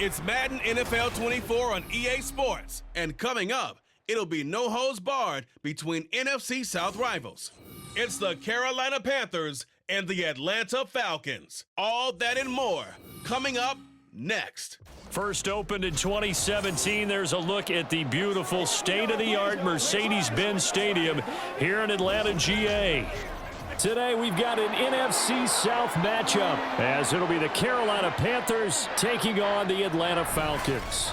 It's Madden NFL 24 on EA Sports. And coming up, it'll be no holds barred between NFC South rivals. It's the Carolina Panthers and the Atlanta Falcons. All that and more coming up next. First opened in 2017, there's a look at the beautiful state-of-the-art Mercedes-Benz Stadium here in Atlanta, GA. Today we've got an NFC South matchup as it'll be the Carolina Panthers taking on the Atlanta Falcons.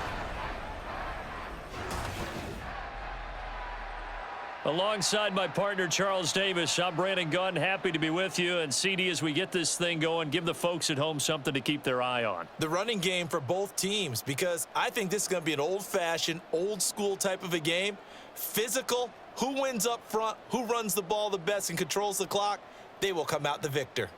Alongside my partner, Charles Davis, I'm Brandon Gunn. Happy to be with you. And CD, as we get this thing going, give the folks at home something to keep their eye on. The running game for both teams, because I think this is going to be an old-fashioned, old-school type of a game. Physical, who wins up front, who runs the ball the best and controls the clock, they will come out the victor.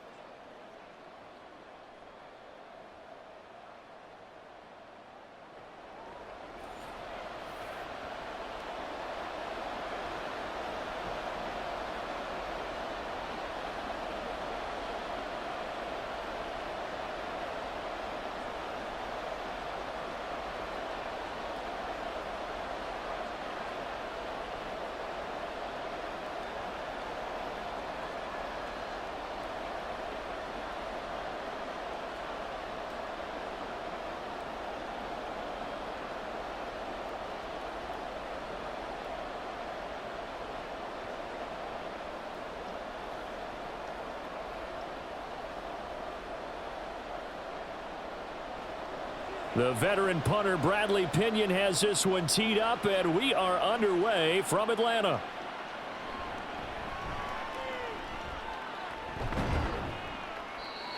The veteran punter Bradley Pinion has this one teed up, and we are underway from Atlanta.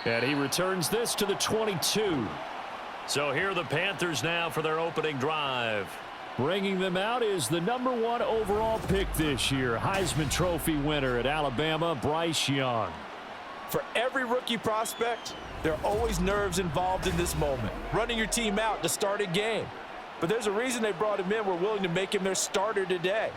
And he returns this to the 22. So here are the Panthers now for their opening drive. Bringing them out is the #1 overall pick this year, Heisman Trophy winner at Alabama, Bryce Young. For every rookie prospect, there are always nerves involved in this moment. Running your team out to start a game. But there's a reason they brought him in. We're willing to make him their starter today.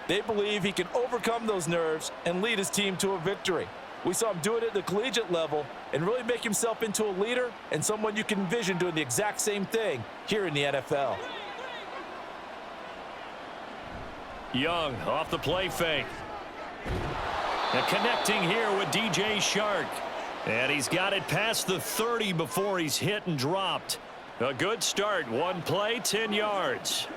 They believe he can overcome those nerves and lead his team to a victory. We saw him do it at the collegiate level and really make himself into a leader and someone you can envision doing the exact same thing here in the NFL. Young off the play fake. And connecting here with DJ Shark. And he's got it past the 30 before he's hit and dropped. A good start. One play, 10 yards.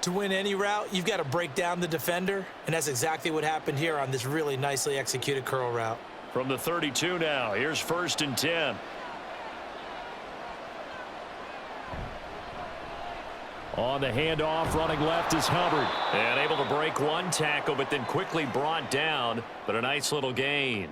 To win any route, you've got to break down the defender, and that's exactly what happened here on this really nicely executed curl route. From the 32 now, here's 1st and 10. On the handoff, running left is Hubbard. And able to break one tackle, but then quickly brought down. But a nice little gain.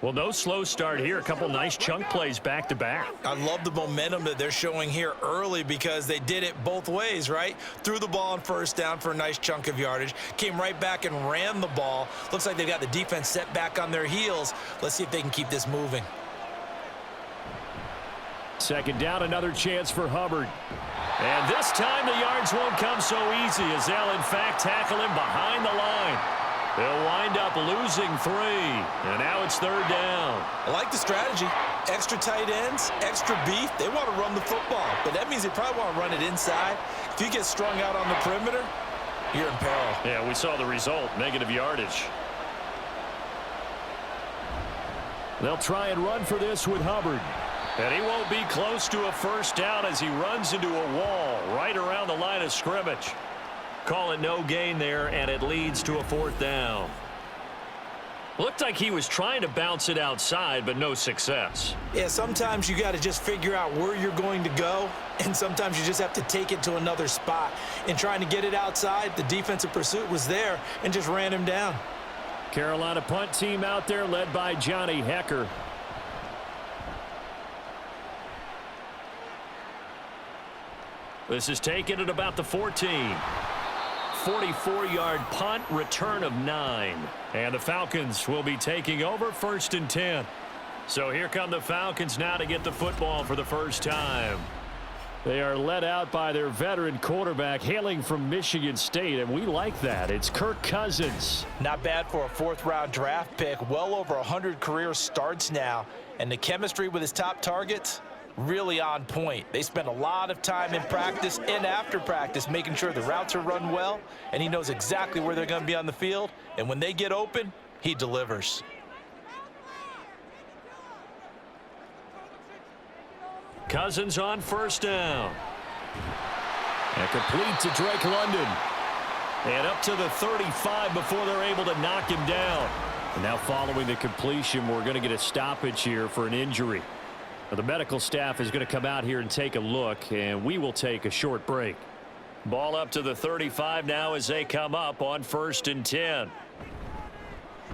Well, no slow start here. A couple nice chunk plays back-to-back. I love the momentum that they're showing here early because they did it both ways, right? Threw the ball on 1st down for a nice chunk of yardage. Came right back and ran the ball. Looks like they've got the defense set back on their heels. Let's see if they can keep this moving. 2nd down, another chance for Hubbard. And this time the yards won't come so easy as they'll, in fact, tackle him behind the line. They'll wind up losing 3, and now it's 3rd down. I like the strategy. Extra tight ends, extra beef. They want to run the football, but that means they probably want to run it inside. If you get strung out on the perimeter, you're in peril. Yeah, we saw the result, negative yardage. They'll try and run for this with Hubbard. And he won't be close to a 1st down as he runs into a wall right around the line of scrimmage. Call it no gain there, and it leads to a 4th down. Looked like he was trying to bounce it outside, but no success. Yeah, sometimes you got to just figure out where you're going to go, and sometimes you just have to take it to another spot. In trying to get it outside, the defensive pursuit was there and just ran him down. Carolina punt team out there led by Johnny Hecker. This is taken at about the 14. 44-yard punt, return of 9. And the Falcons will be taking over 1st and 10. So here come the Falcons now to get the football for the first time. They are led out by their veteran quarterback hailing from Michigan State, and we like that. It's Kirk Cousins. Not bad for a 4th-round draft pick. Well over 100 career starts now. And the chemistry with his top targets, really on point. They spend a lot of time in practice and after practice making sure the routes are run well, and he knows exactly where they're going to be on the field. And when they get open, he delivers. Cousins on first down. And complete to Drake London. And up to the 35 before they're able to knock him down. And now following the completion, we're going to get a stoppage here for an injury. Now, the medical staff is going to come out here and take a look, and we will take a short break. Ball up to the 35 now as they come up on 1st and 10.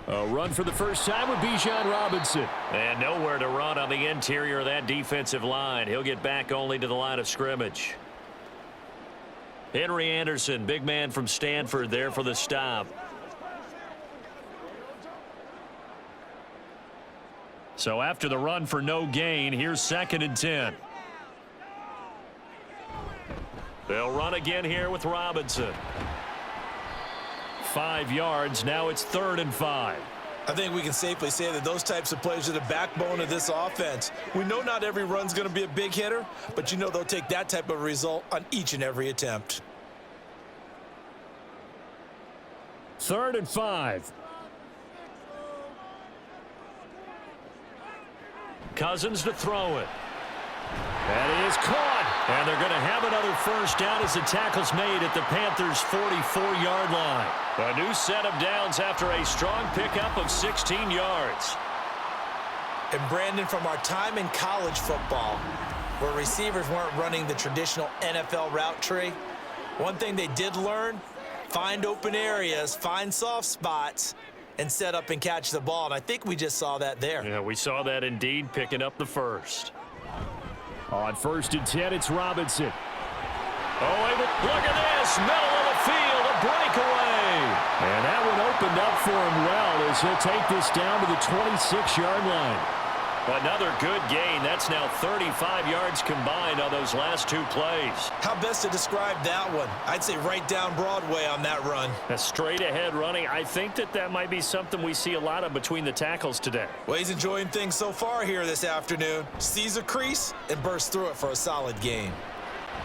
A run for the first time with Bijan Robinson. And nowhere to run on the interior of that defensive line. He'll get back only to the line of scrimmage. Henry Anderson, big man from Stanford, there for the stop. So after the run for no gain, here's 2nd and 10. They'll run again here with Robinson. 5 yards. Now it's 3rd and 5. I think we can safely say that those types of plays are the backbone of this offense. We know not every run's going to be a big hitter, but you know they'll take that type of result on each and every attempt. 3rd and 5. Cousins to throw it. That is caught. And they're going to have another first down as the tackle's made at the Panthers' 44-yard line. A new set of downs after a strong pickup of 16 yards. And Brandon, from our time in college football, where receivers weren't running the traditional NFL route tree, one thing they did learn, find open areas, find soft spots, and set up and catch the ball. And I think we just saw that there. Yeah, we saw that indeed, picking up the first. On 1st and 10, it's Robinson. Oh, look at this, middle of the field, a breakaway. And that one opened up for him well as he'll take this down to the 26-yard line. Another good gain. That's now 35 yards combined on those last 2 plays. How best to describe that one? I'd say right down Broadway on that run. A straight ahead running. I think that might be something we see a lot of between the tackles today. Well, he's enjoying things so far here this afternoon. Sees a crease and bursts through it for a solid gain.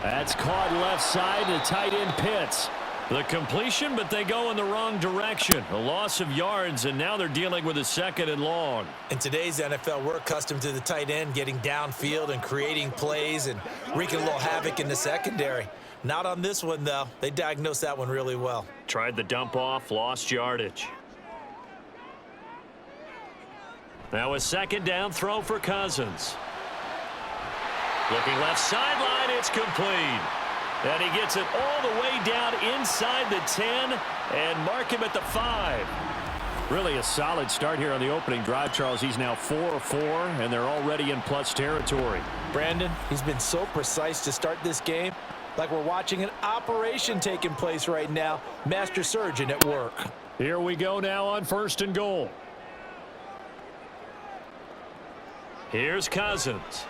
That's caught left side to tight end Pitts. The completion, but they go in the wrong direction. A loss of yards, and now they're dealing with a 2nd and long. In today's NFL, we're accustomed to the tight end getting downfield and creating plays and wreaking a little havoc in the secondary. Not on this one, though. They diagnosed that one really well. Tried the dump off, lost yardage. Now a 2nd down throw for Cousins. Looking left sideline, it's complete. And he gets it all the way down inside the 10 and mark him at the 5. Really a solid start here on the opening drive, Charles. He's now 4 of 4, and they're already in plus territory. Brandon, he's been so precise to start this game, like we're watching an operation taking place right now. Master surgeon at work. Here we go now on 1st and goal. Here's Cousins.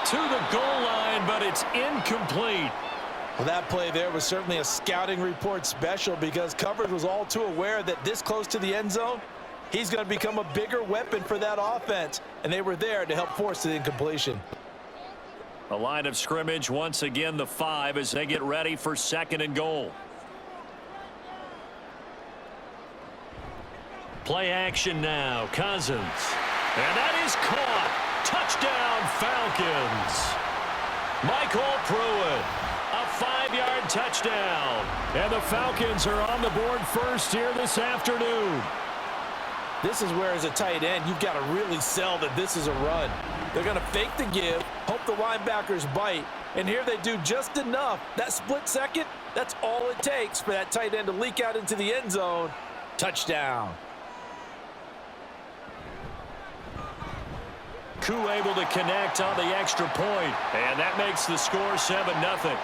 To the goal line, but it's incomplete. Well, that play there was certainly a scouting report special because coverage was all too aware that this close to the end zone, he's going to become a bigger weapon for that offense, and they were there to help force the incompletion. A line of scrimmage, once again the 5 as they get ready for 2nd and goal. Play action now, Cousins. And that is caught. Touchdown, Falcons. Michael Pruitt, a 5-yard touchdown. And the Falcons are on the board first here this afternoon. This is where, as a tight end, you've got to really sell that this is a run. They're going to fake the give, hope the linebackers bite, and here they do just enough. That split second, that's all it takes for that tight end to leak out into the end zone. Touchdown. Koo able to connect on the extra point, and that makes the score 7-0.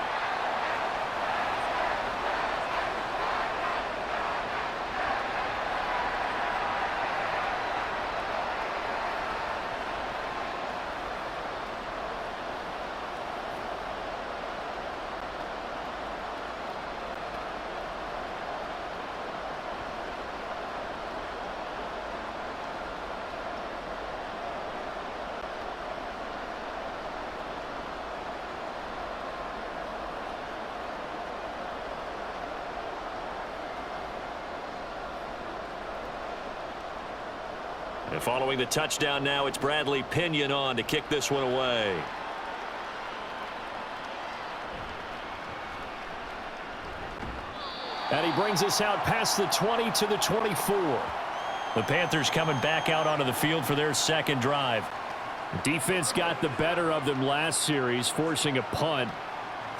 And following the touchdown now, it's Bradley Pinion on to kick this one away. And he brings us out past the 20 to the 24. The Panthers coming back out onto the field for their second drive. The defense got the better of them last series, forcing a punt.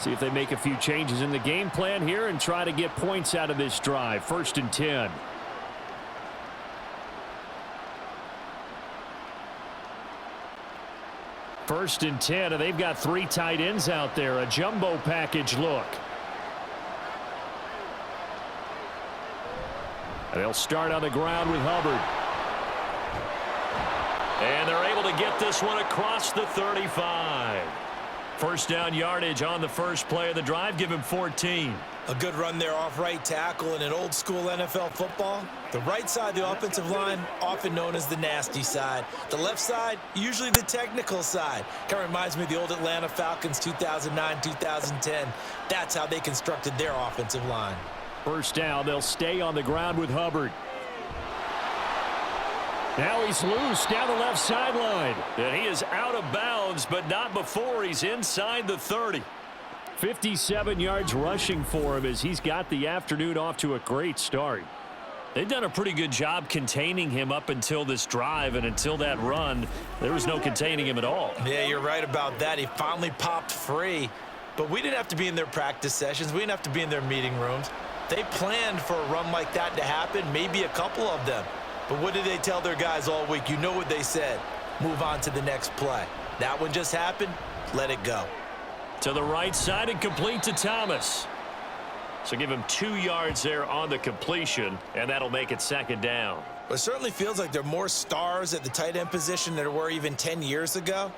See if they make a few changes in the game plan here and try to get points out of this drive. 1st and 10. First and 10, and they've got 3 tight ends out there. A jumbo package look. And they'll start on the ground with Hubbard. And they're able to get this one across the 35. First down yardage on the first play of the drive. Give him 14. A good run there off right tackle in an old school NFL football. The right side of the offensive line, often known as the nasty side. The left side, usually the technical side. Kind of reminds me of the old Atlanta Falcons 2009-2010. That's how they constructed their offensive line. First down, they'll stay on the ground with Hubbard. Now he's loose down the left sideline. And he is out of bounds, but not before he's inside the 30. 57 yards rushing for him as he's got the afternoon off to a great start. They've done a pretty good job containing him up until this drive, and until that run, there was no containing him at all. Yeah, you're right about that. He finally popped free, but we didn't have to be in their practice sessions. We didn't have to be in their meeting rooms. They planned for a run like that to happen, maybe a couple of them. But what did they tell their guys all week? You know what they said. Move on to the next play. That one just happened. Let it go. To the right side and complete to Thomas. So give him 2 yards there on the completion, and that'll make it second down. It certainly feels like there are more stars at the tight end position than there were even 10 years ago.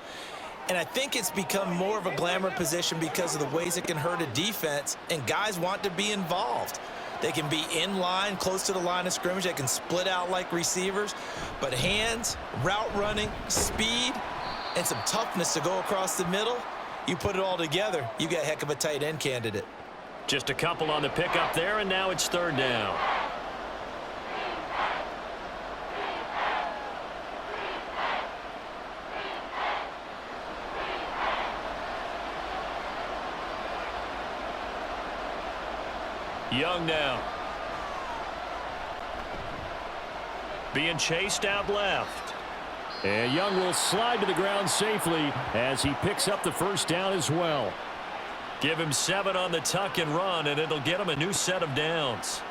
And I think it's become more of a glamour position because of the ways it can hurt a defense, and guys want to be involved. They can be in line, close to the line of scrimmage. They can split out like receivers. But hands, route running, speed, and some toughness to go across the middle, you put it all together, you get a heck of a tight end candidate. Just a couple on the pickup there, and now it's third down. Young now. Being chased out left. And Young will slide to the ground safely as he picks up the first down as well. Give him 7 on the tuck and run, and it'll get him a new set of downs.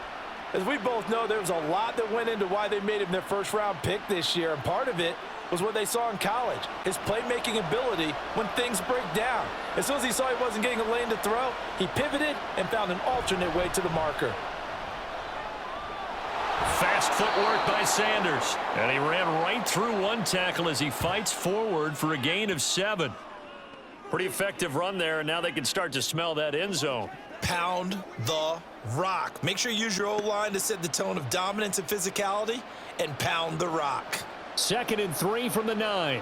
As we both know, there was a lot that went into why they made him their first-round pick this year, and part of it was what they saw in college, his playmaking ability when things break down. As soon as he saw he wasn't getting a lane to throw, he pivoted and found an alternate way to the marker. Fast footwork by Sanders, and he ran right through one tackle as he fights forward for a gain of 7. Pretty effective run there, and now they can start to smell that end zone. Pound the rock. Make sure you use your O-line to set the tone of dominance and physicality, and pound the rock. 2nd and 3 from the 9.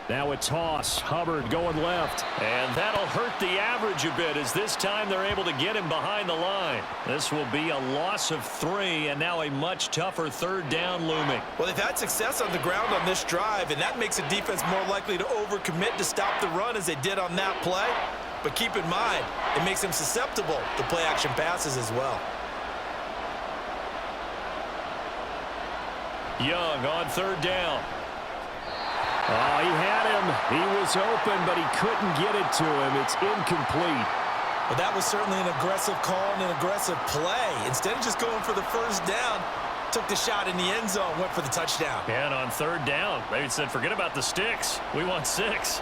Now a toss. Hubbard going left. And that'll hurt the average a bit as this time they're able to get him behind the line. This will be a loss of 3 and now a much tougher third down looming. Well, they've had success on the ground on this drive, and that makes a defense more likely to overcommit to stop the run as they did on that play. But keep in mind, it makes them susceptible to play-action passes as well. Young on third down. Oh, he had him. He was open, but he couldn't get it to him. It's incomplete. Well, that was certainly an aggressive call and an aggressive play. Instead of just going for the first down, took the shot in the end zone, went for the touchdown. And on third down, they said, forget about the sticks. We want 6.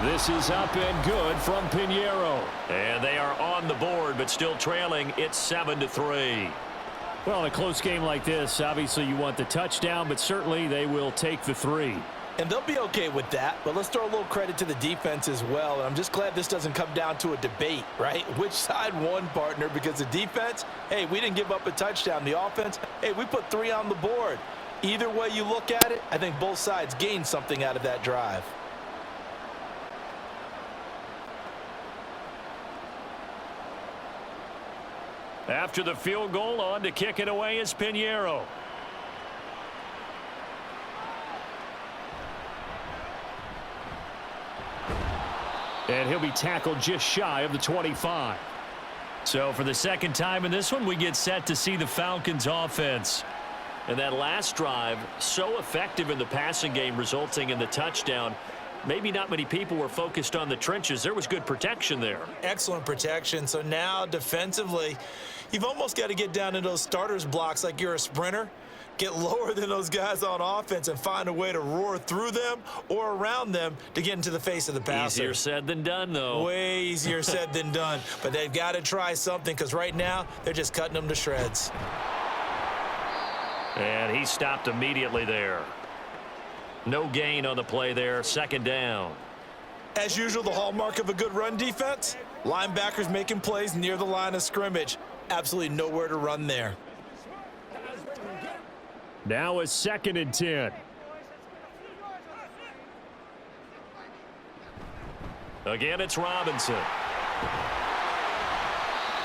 This is up and good from Pinheiro. And they are on the board, but still trailing. It's 7-3. Well, in a close game like this, obviously you want the touchdown, but certainly they will take the 3. And they'll be okay with that, but let's throw a little credit to the defense as well. And I'm just glad this doesn't come down to a debate, right? Which side won, partner? Because the defense, hey, we didn't give up a touchdown. The offense, hey, we put 3 on the board. Either way you look at it, I think both sides gained something out of that drive. After the field goal, on to kick it away is Pinheiro. And he'll be tackled just shy of the 25. So for the second time in this one, we get set to see the Falcons offense. And that last drive, so effective in the passing game, resulting in the touchdown. Maybe not many people were focused on the trenches. There was good protection there. Excellent protection. So now defensively, you've almost got to get down to those starters blocks like you're a sprinter. Get lower than those guys on offense and find a way to roar through them or around them to get into the face of the passer. Easier said than done, though. Way easier said than done. But they've got to try something because right now they're just cutting them to shreds. And he stopped immediately there. No gain on the play there. Second down. As usual, the hallmark of a good run defense, linebackers making plays near the line of scrimmage. Absolutely nowhere to run there. Now it's 2nd and 10. Again, it's Robinson.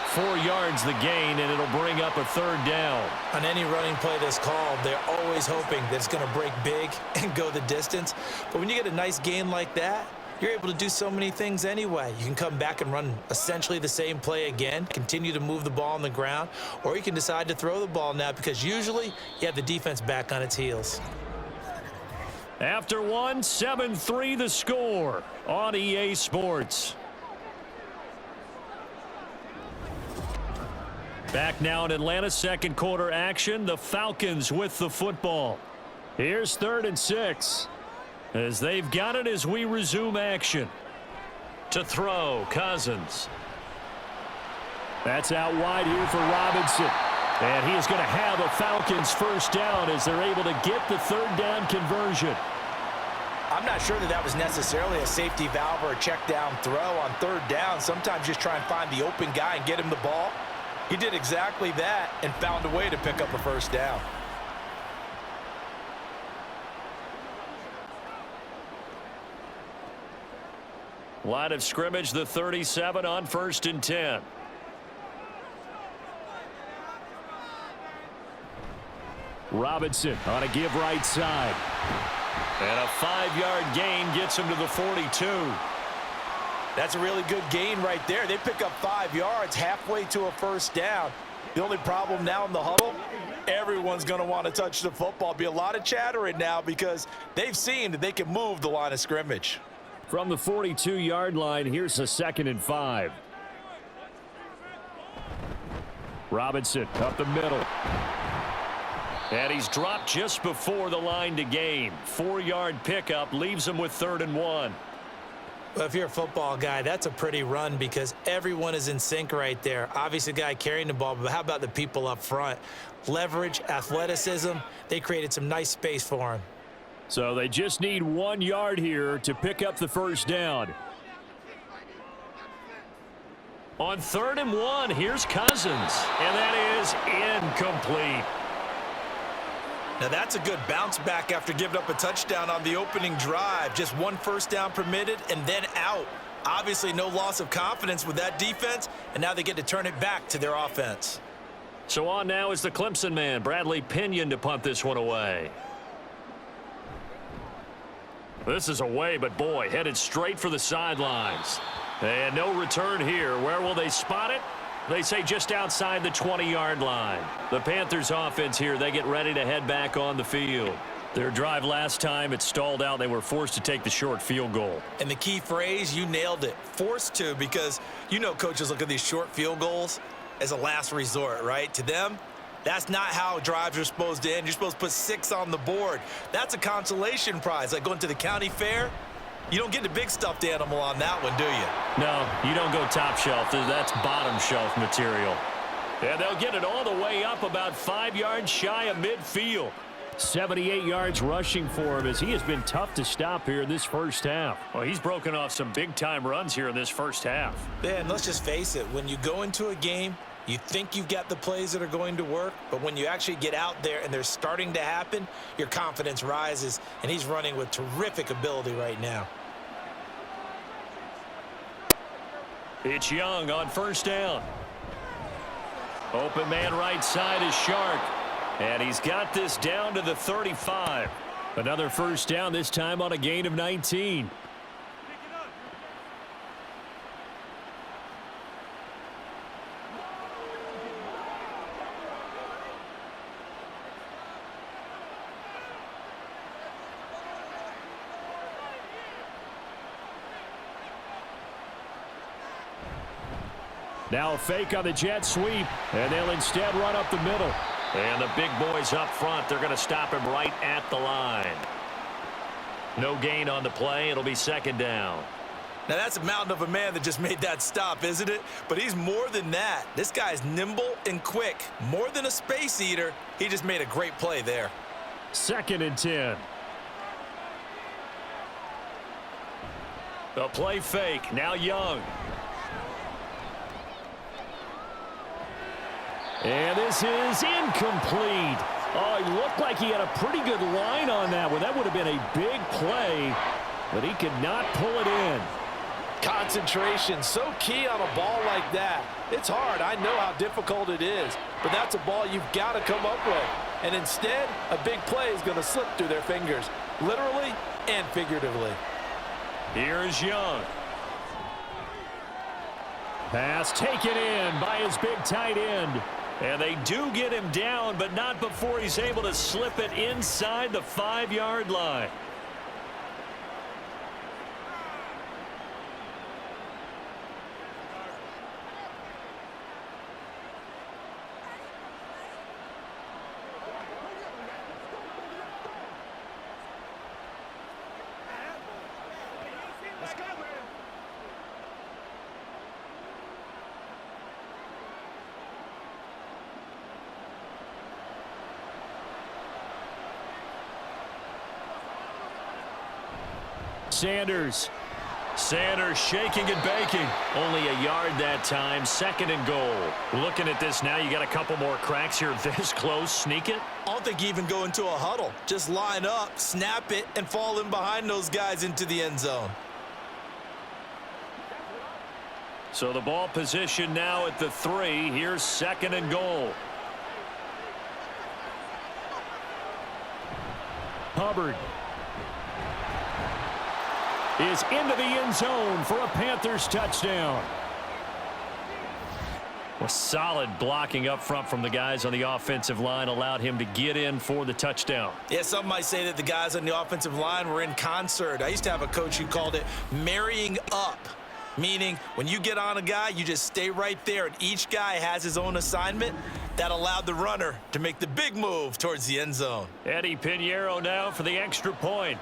4 yards the gain, and it'll bring up a 3rd down. On any running play that's called, they're always hoping that it's going to break big and go the distance. But when you get a nice gain like that, you're able to do so many things anyway. You can come back and run essentially the same play again, continue to move the ball on the ground, or you can decide to throw the ball now because usually you have the defense back on its heels. After one, 7-3 the score on EA Sports. Back now in Atlanta, second quarter action. The Falcons with the football. Here's 3rd and 6. As they've got it as we resume action. To throw, Cousins. That's out wide here for Robinson. And he is going to have a Falcons first down as they're able to get the 3rd down conversion. I'm not sure that was necessarily a safety valve or a check down throw on 3rd down. Sometimes just try and find the open guy and get him the ball. He did exactly that and found a way to pick up a first down. Line of scrimmage, the 37 on 1st and 10. Robinson on a give right side. And a 5-yard gain gets him to the 42. That's a really good gain right there. They pick up 5 yards halfway to a first down. The only problem now in the huddle, everyone's going to want to touch the football. Be a lot of chattering now because they've seen that they can move the line of scrimmage. From the 42-yard line, here's a 2nd and 5. Robinson up the middle. And he's dropped just before the line to gain. 4-yard pickup leaves him with 3rd and 1. Well, if you're a football guy, that's a pretty run because everyone is in sync right there. Obviously, the guy carrying the ball, but how about the people up front? Leverage, athleticism, they created some nice space for him. So they just need 1 yard here to pick up the first down. On 3rd and 1, here's Cousins. And that is incomplete. Now that's a good bounce back after giving up a touchdown on the opening drive. Just 1 first down permitted and then out. Obviously no loss of confidence with that defense, and now they get to turn it back to their offense. So on now is the Clemson man, Bradley Pinion, to punt this one away. This is away, but boy, headed straight for the sidelines. And no return here. Where will they spot it? They say just outside the 20-yard line. The Panthers offense here, they get ready to head back on the field. Their drive last time, it stalled out. They were forced to take the short field goal. And the key phrase, you nailed it, forced to, because you know coaches look at these short field goals as a last resort, right? To them, that's not how drives are supposed to end. You're supposed to put 6 on the board. That's a consolation prize, like going to the county fair. You don't get the big stuffed animal on that one, do you? No, you don't go top shelf. That's bottom shelf material. And they'll get it all the way up about 5 yards shy of midfield. 78 yards rushing for him as he has been tough to stop here in this first half. Well, he's broken off some big-time runs here in this first half. Yeah, and let's just face it. When you go into a game You think you've got the plays that are going to work, but when you actually get out there and they're starting to happen, your confidence rises, and he's running with terrific ability right now. It's Young on first down. Open man right side is Shark. And he's got this down to the 35. Another first down, this time on a gain of 19. Now a fake on the jet sweep, and they'll instead run up the middle. And the big boys up front, they're going to stop him right at the line. No gain on the play. It'll be second down. Now that's a mountain of a man that just made that stop, isn't it? But he's more than that. This guy's nimble and quick. More than a space eater. He just made a great play there. 2nd and 10. The play fake. Now Young. And this is incomplete. Oh, he looked like he had a pretty good line on that one. That would have been a big play, but he could not pull it in. Concentration, so key on a ball like that. It's hard. I know how difficult it is, but that's a ball you've got to come up with. And instead, a big play is going to slip through their fingers, literally and figuratively. Here's Young. Pass taken in by his big tight end. And they do get him down, but not before he's able to slip it inside the 5-yard line. Sanders shaking and baking. Only a yard that time. 2nd and goal. Looking at this now, you got a couple more cracks here. This close. Sneak it. I don't think you even go into a huddle. Just line up, snap it, and fall in behind those guys into the end zone. So the ball position now at the 3. Here's 2nd and goal. Hubbard is into the end zone for a Panthers touchdown. A solid blocking up front from the guys on the offensive line allowed him to get in for the touchdown. Yeah, some might say that the guys on the offensive line were in concert. I used to have a coach who called it marrying up, meaning when you get on a guy, you just stay right there, and each guy has his own assignment. That allowed the runner to make the big move towards the end zone. Eddie Pinheiro now for the extra point.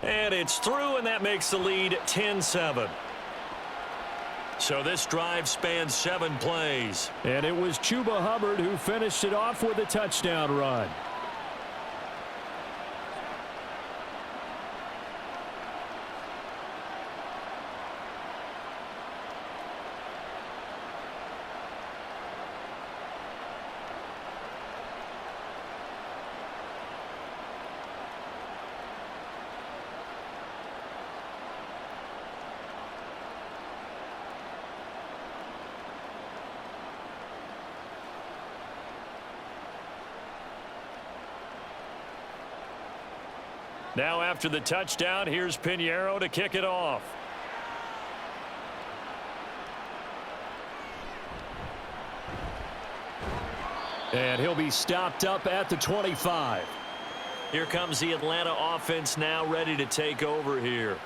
And it's through, and that makes the lead 10-7. So this drive spans 7 plays. And it was Chuba Hubbard who finished it off with a touchdown run. Now after the touchdown, here's Pinheiro to kick it off. And he'll be stopped up at the 25. Here comes the Atlanta offense now ready to take over here.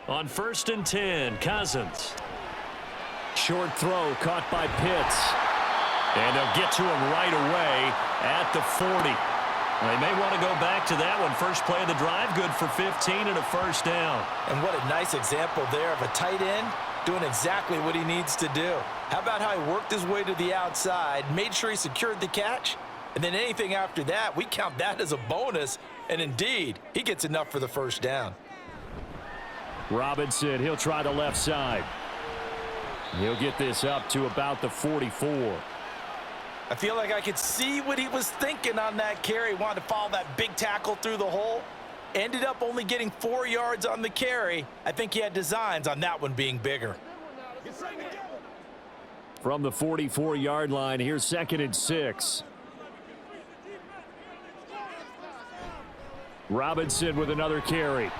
On 1st and 10, Cousins. short throw caught by Pitts. And they'll get to him right away at the 40. They may want to go back to that one. First play of the drive, good for 15 and a first down. And what a nice example there of a tight end doing exactly what he needs to do. How about how he worked his way to the outside, made sure he secured the catch, and then anything after that, we count that as a bonus. And indeed, he gets enough for the first down. Robinson, he'll try the left side. He'll get this up to about the 44. I feel like I could see what he was thinking on that carry. Wanted to follow that big tackle through the hole. Ended up only getting 4 yards on the carry. I think he had designs on that one being bigger. From the 44-yard line, here's 2nd and 6. Robinson with another carry.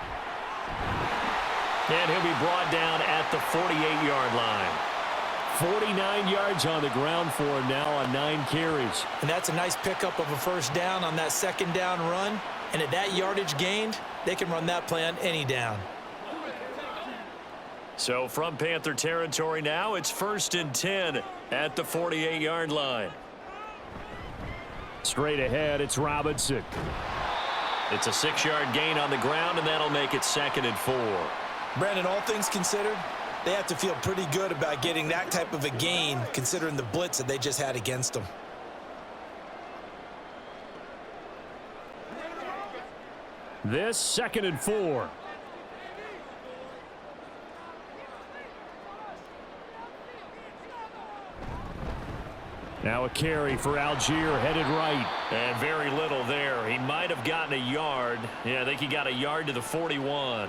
And he'll be brought down at the 48-yard line. 49 yards on the ground for him now on 9 carries. And that's a nice pickup of a first down on that second down run. And at that yardage gained, they can run that play on any down. So from Panther territory now, it's 1st and 10 at the 48-yard line. Straight ahead, it's Robinson. It's a 6-yard gain on the ground, and that'll make it 2nd and 4. Brandon, all things considered, they have to feel pretty good about getting that type of a gain, considering the blitz that they just had against them. This 2nd and 4. Now a carry for Algier, headed right. And very little there. He might have gotten a yard. Yeah, I think he got a yard to the 41.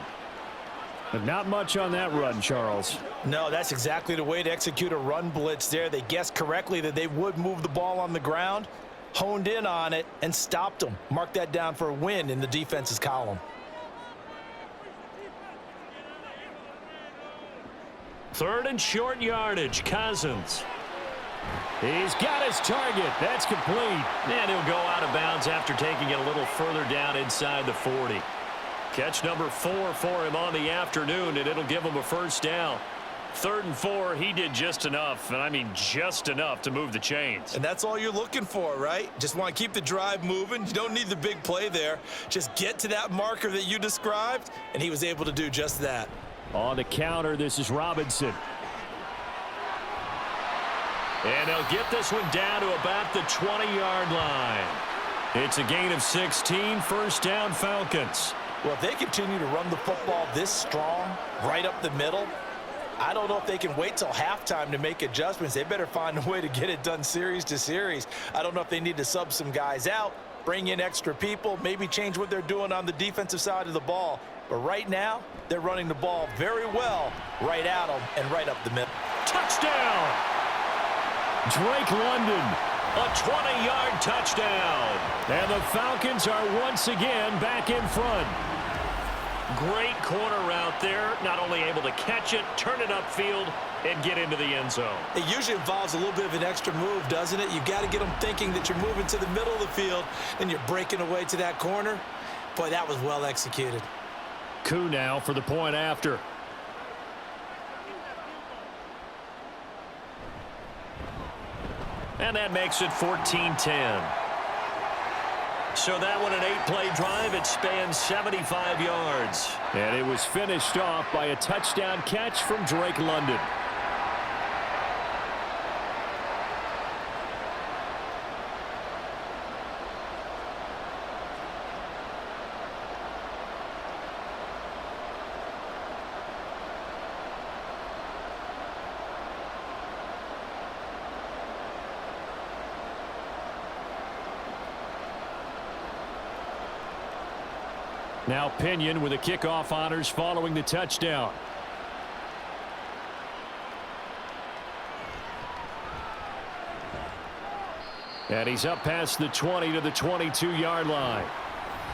But not much on that run, Charles. No, that's exactly the way to execute a run blitz there. They guessed correctly that they would move the ball on the ground, honed in on it, and stopped them. Mark that down for a win in the defense's column. 3rd and short yardage, Cousins. He's got his target. That's complete. And he'll go out of bounds after taking it a little further down inside the 40. Catch number 4 for him on the afternoon, and it'll give him a first down. 3rd and 4, he did just enough, and I mean just enough to move the chains. And that's all you're looking for, right? Just want to keep the drive moving. You don't need the big play there. Just get to that marker that you described, and he was able to do just that. On the counter, this is Robinson. And they'll get this one down to about the 20-yard line. It's a gain of 16, first down Falcons. Well, if they continue to run the football this strong, right up the middle, I don't know if they can wait till halftime to make adjustments. They better find a way to get it done series to series. I don't know if they need to sub some guys out, bring in extra people, maybe change what they're doing on the defensive side of the ball. But right now, they're running the ball very well right at them and right up the middle. Touchdown! Drake London, a 20-yard touchdown. And the Falcons are once again back in front. Great corner route there. Not only able to catch it, turn it upfield, and get into the end zone. It usually involves a little bit of an extra move, doesn't it? You've got to get them thinking that you're moving to the middle of the field, and you're breaking away to that corner. Boy, that was well executed. Coup now for the point after. And that makes it 14-10. So that one, an 8-play drive. It spans 75 yards. And it was finished off by a touchdown catch from Drake London. Now Pinion with the kickoff honors following the touchdown. And he's up past the 20 to the 22-yard line.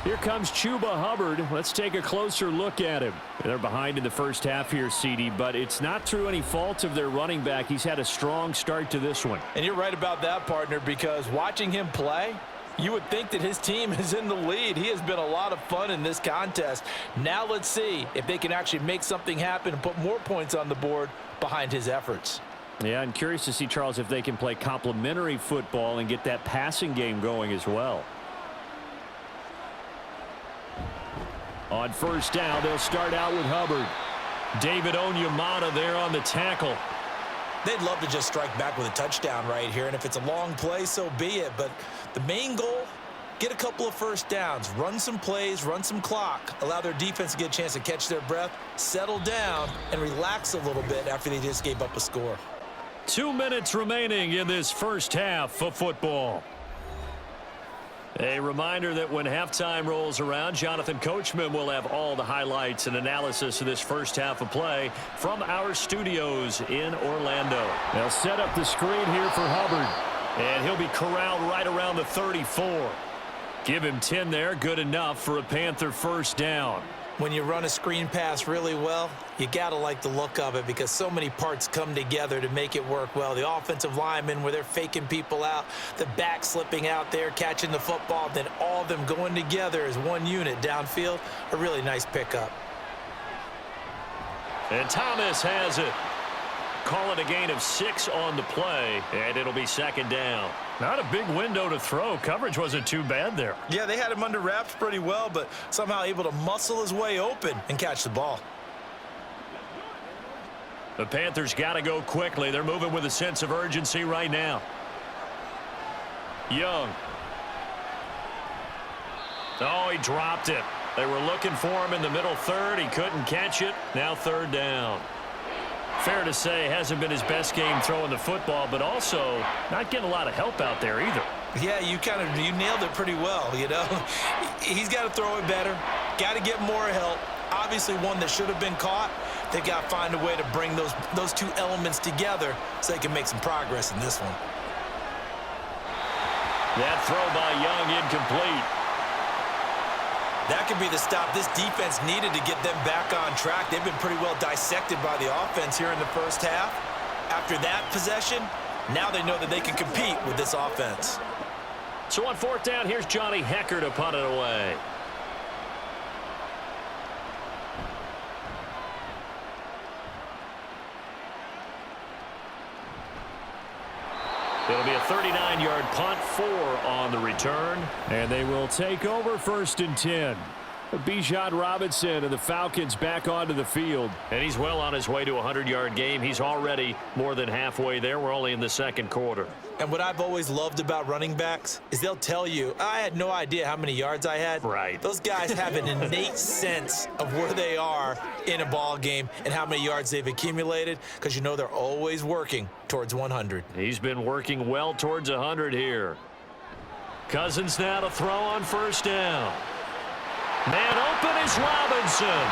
Here comes Chuba Hubbard. Let's take a closer look at him. They're behind in the first half here, CD, but it's not through any fault of their running back. He's had a strong start to this one. And you're right about that, partner, because watching him play, you would think that his team is in the lead. He has been a lot of fun in this contest. Now let's see if they can actually make something happen and put more points on the board behind his efforts. Yeah, I'm curious to see, Charles, if they can play complementary football and get that passing game going as well. On first down, they'll start out with Hubbard. David Onyemata there on the tackle. They'd love to just strike back with a touchdown right here, and if it's a long play, so be it. But the main goal, get a couple of first downs, run some plays, run some clock, allow their defense to get a chance to catch their breath, settle down, and relax a little bit after they just gave up a score. 2 minutes remaining in this first half of football. A reminder that when halftime rolls around, Jonathan Coachman will have all the highlights and analysis of this first half of play from our studios in Orlando. They'll set up the screen here for Hubbard, and he'll be corralled right around the 34. Give him 10 there, good enough for a Panther first down. When you run a screen pass really well, you got to like the look of it because so many parts come together to make it work well. The offensive linemen where they're faking people out, the back slipping out there, catching the football, then all of them going together as one unit downfield. A really nice pickup. And Thomas has it. Call it a gain of 6 on the play, and it'll be second down. Not a big window to throw. Coverage wasn't too bad there. Yeah, they had him under wraps pretty well, but somehow able to muscle his way open and catch the ball. The Panthers got to go quickly. They're moving with a sense of urgency right now. Young. Oh, he dropped it. They were looking for him in the middle third. He couldn't catch it. Now third down. Fair to say, hasn't been his best game throwing the football, but also not getting a lot of help out there either. Yeah, you nailed it pretty well, you know. He's got to throw it better, got to get more help. Obviously one that should have been caught. They've got to find a way to bring those two elements together so they can make some progress in this one. That throw by Young incomplete. That could be the stop this defense needed to get them back on track. They've been pretty well dissected by the offense here in the first half. After that possession, now they know that they can compete with this offense. So on fourth down, here's Johnny Hecker to punt it away. It'll be a 39-yard punt, 4 on the return. And they will take over first and 10. Bijan Robinson and the Falcons back onto the field. And he's well on his way to a 100-yard game. He's already more than halfway there. We're only in the second quarter. And what I've always loved about running backs is they'll tell you, I had no idea how many yards I had. Right. Those guys have an innate sense of where they are in a ball game and how many yards they've accumulated because you know they're always working towards 100. He's been working well towards 100 here. Cousins now to throw on first down. Man open is Robinson.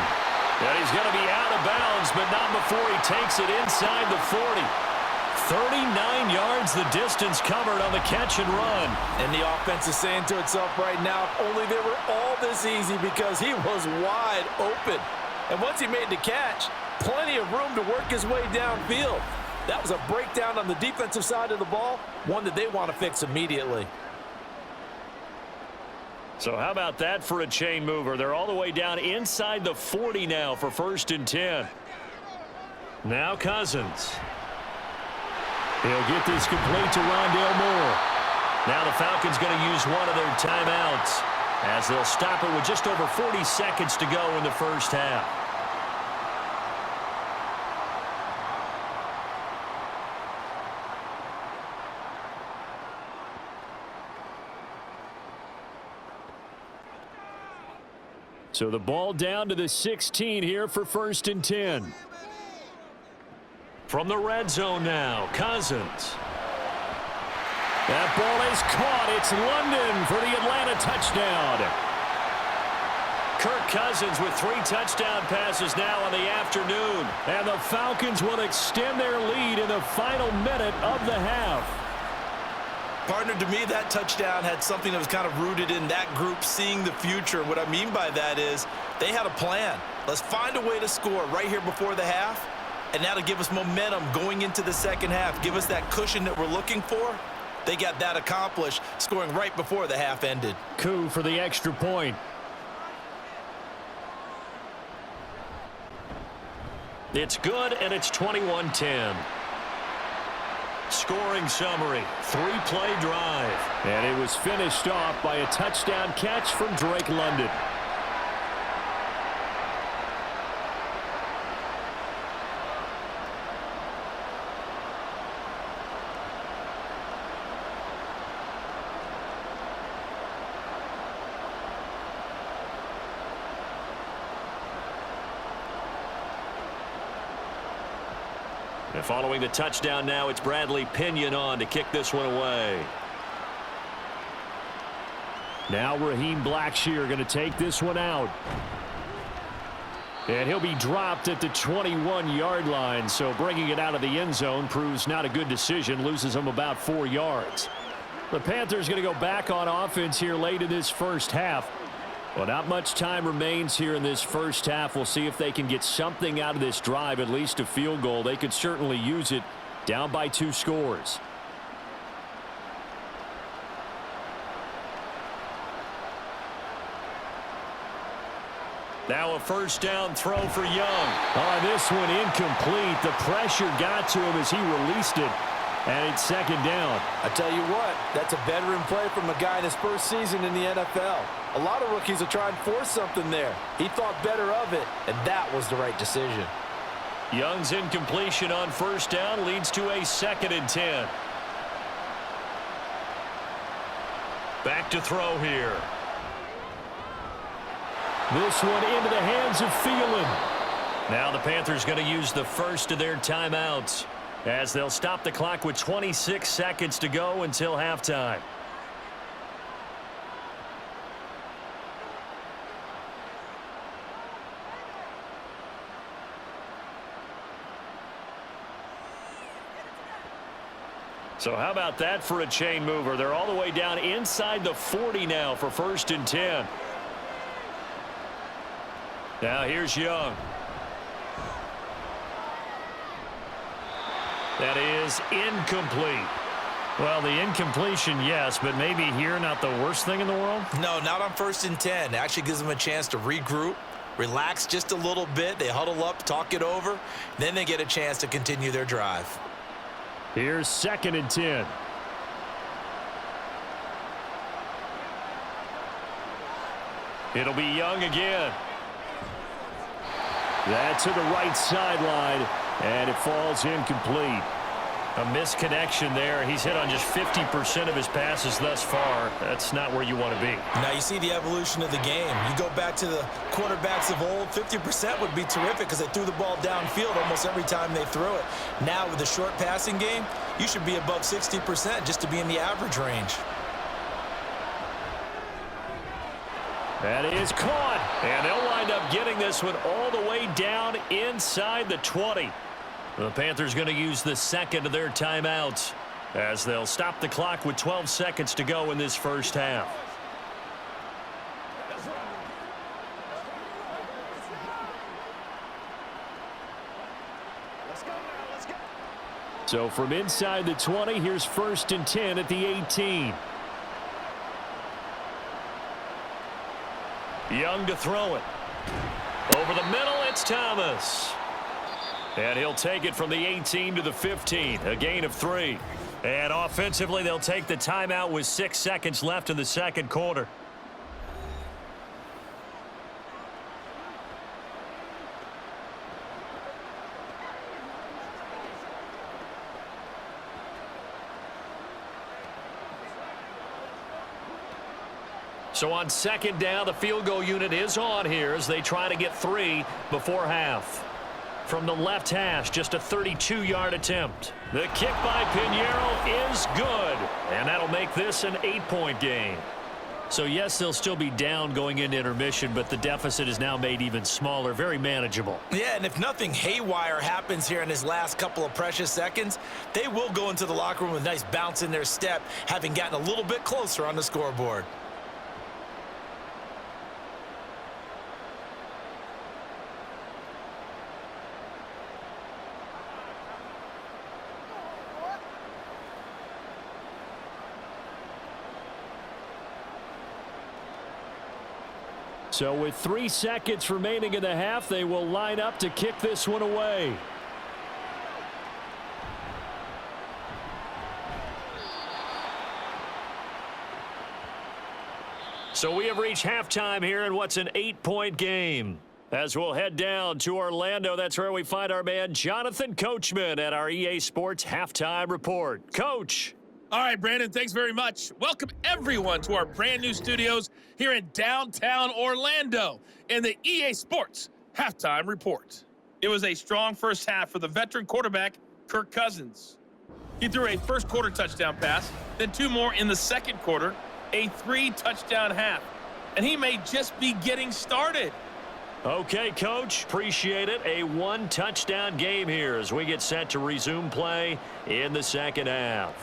And he's going to be out of bounds, but not before he takes it inside the 40. 39 yards the distance covered on the catch and run. And the offense is saying to itself right now, if only they were all this easy because he was wide open. And once he made the catch, plenty of room to work his way downfield. That was a breakdown on the defensive side of the ball, one that they want to fix immediately. So how about that for a chain mover? They're all the way down inside the 40 now for first and 10. Now Cousins. He'll get this complete to Rondale Moore. Now the Falcons going to use one of their timeouts as they'll stop it with just over 40 seconds to go in the first half. So the ball down to the 16 here for first and 10. From the red zone now, Cousins. That ball is caught. It's London for the Atlanta touchdown. Kirk Cousins with 3 touchdown passes now on the afternoon. And the Falcons will extend their lead in the final minute of the half. Partner, to me, that touchdown had something that was kind of rooted in that group seeing the future. What I mean by that is they had a plan. Let's find a way to score right here before the half. And that'll give us momentum going into the second half. Give us that cushion that we're looking for. They got that accomplished, scoring right before the half ended. Coup for the extra point. It's good, and it's 21-10. Scoring summary, 3-play drive. And it was finished off by a touchdown catch from Drake London. And following the touchdown now, it's Bradley Pinion on to kick this one away. Now Raheem Blackshear going to take this one out. And he'll be dropped at the 21-yard line, so bringing it out of the end zone proves not a good decision, loses him about 4 yards. The Panthers going to go back on offense here late in this first half. Well, not much time remains here in this first half. We'll see if they can get something out of this drive, at least a field goal. They could certainly use it, down by 2 scores. Now a first down throw for Young. Oh, this one incomplete. The pressure got to him as he released it. And it's second down. I tell you what, that's a veteran play from a guy in his first season in the NFL. A lot of rookies will try and force something there. He thought better of it, and that was the right decision. Young's incompletion on first down leads to a 2nd and 10. Back to throw here. This one into the hands of Thielen. Now the Panthers going to use the first of their timeouts, as they'll stop the clock with 26 seconds to go until halftime. So how about that for a chain mover? They're all the way down inside the 40 now for 1st and 10. Now here's Young. That is incomplete. Well, the incompletion, yes, but maybe here not the worst thing in the world? No, not on 1st and 10. It actually gives them a chance to regroup, relax just a little bit. They huddle up, talk it over. Then they get a chance to continue their drive. Here's 2nd and 10. It'll be Young again. That's to the right sideline, and it falls incomplete. A misconnection there. He's hit on just 50% of his passes thus far. That's not where you want to be. Now you see the evolution of the game. You go back to the quarterbacks of old, 50% would be terrific because they threw the ball downfield almost every time they threw it. Now with the short passing game, you should be above 60% just to be in the average range. That is caught, and they'll wind up getting this one all the way down inside the 20. The Panthers going to use the 2nd of their timeouts as they'll stop the clock with 12 seconds to go in this first half. So from inside the 20, here's 1st and 10 at the 18. Young to throw it. Over the middle, it's Thomas. And he'll take it from the 18 to the 15, a gain of 3. And offensively, they'll take the timeout with 6 seconds left in the second quarter. So on 2nd down, the field goal unit is on here as they try to get 3 before half. From the left hash, just a 32-yard attempt. The kick by Pinheiro is good, and that'll make this an 8-point game. So yes, they'll still be down going into intermission, but the deficit is now made even smaller, very manageable. Yeah, and if nothing haywire happens here in his last couple of precious seconds, they will go into the locker room with a nice bounce in their step, having gotten a little bit closer on the scoreboard. So with 3 seconds remaining in the half, they will line up to kick this one away. So we have reached halftime here in what's an 8-point game. As we'll head down to Orlando, that's where we find our man Jonathan Coachman at our EA Sports Halftime Report. Coach. All right, Brandon, thanks very much. Welcome, everyone, to our brand-new studios here in downtown Orlando in the EA Sports Halftime Report. It was a strong first half for the veteran quarterback, Kirk Cousins. He threw a first-quarter touchdown pass, then 2 more in the second quarter, a 3-touchdown half. And he may just be getting started. Okay, Coach, appreciate it. A 1-touchdown game here as we get set to resume play in the second half.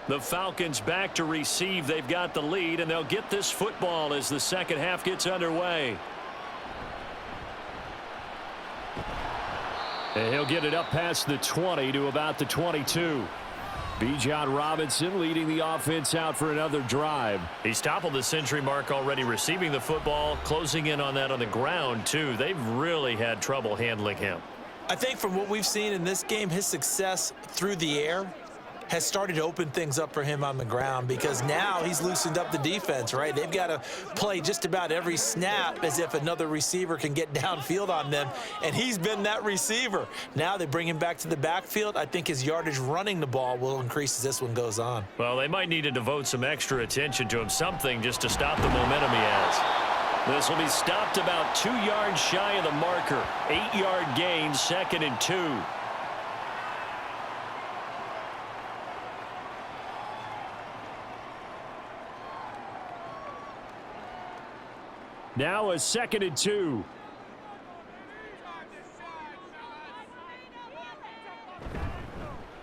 The Falcons back to receive. They've got the lead, and they'll get this football as the second half gets underway. And he'll get it up past the 20 to about the 22. Bijan Robinson leading the offense out for another drive. He's toppled the century mark already receiving the football, closing in on that on the ground, too. They've really had trouble handling him. I think from what we've seen in this game, his success through the air has started to open things up for him on the ground, because now he's loosened up the defense, right? They've got to play just about every snap as if another receiver can get downfield on them, and he's been that receiver. Now they bring him back to the backfield. I think his yardage running the ball will increase as this one goes on. Well, they might need to devote some extra attention to him, something just to stop the momentum he has. This will be stopped about 2 yards shy of the marker. 8-yard gain, 2nd and 2. Now a 2nd and 2.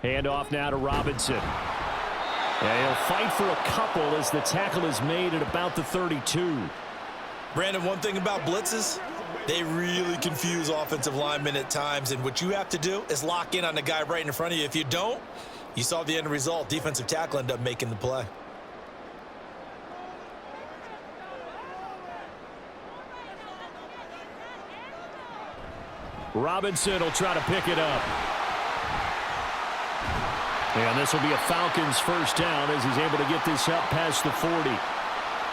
Handoff now to Robinson. And he'll fight for a couple as the tackle is made at about the 32. Brandon, one thing about blitzes, they really confuse offensive linemen at times, and what you have to do is lock in on the guy right in front of you. If you don't, you saw the end result. Defensive tackle ended up making the play. Robinson will try to pick it up. And this will be a Falcons first down as he's able to get this up past the 40.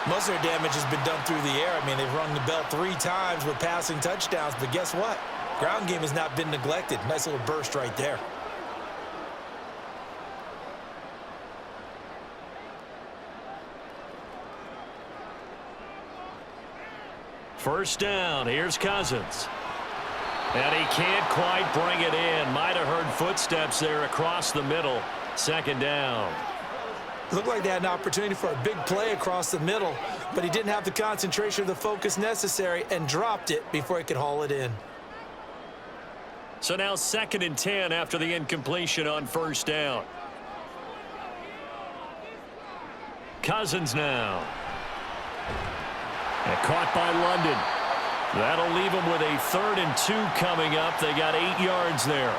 Most of their damage has been done through the air. I mean, they've rung the bell 3 times with passing touchdowns, but guess what? Ground game has not been neglected. Nice little burst right there. First down, here's Cousins. And he can't quite bring it in. Might have heard footsteps there across the middle. 2nd down. Looked like they had an opportunity for a big play across the middle, but he didn't have the concentration or the focus necessary and dropped it before he could haul it in. So now 2nd and 10 after the incompletion on first down. Cousins now. And caught by London. That'll leave them with a 3rd and 2 coming up. They got 8 yards there.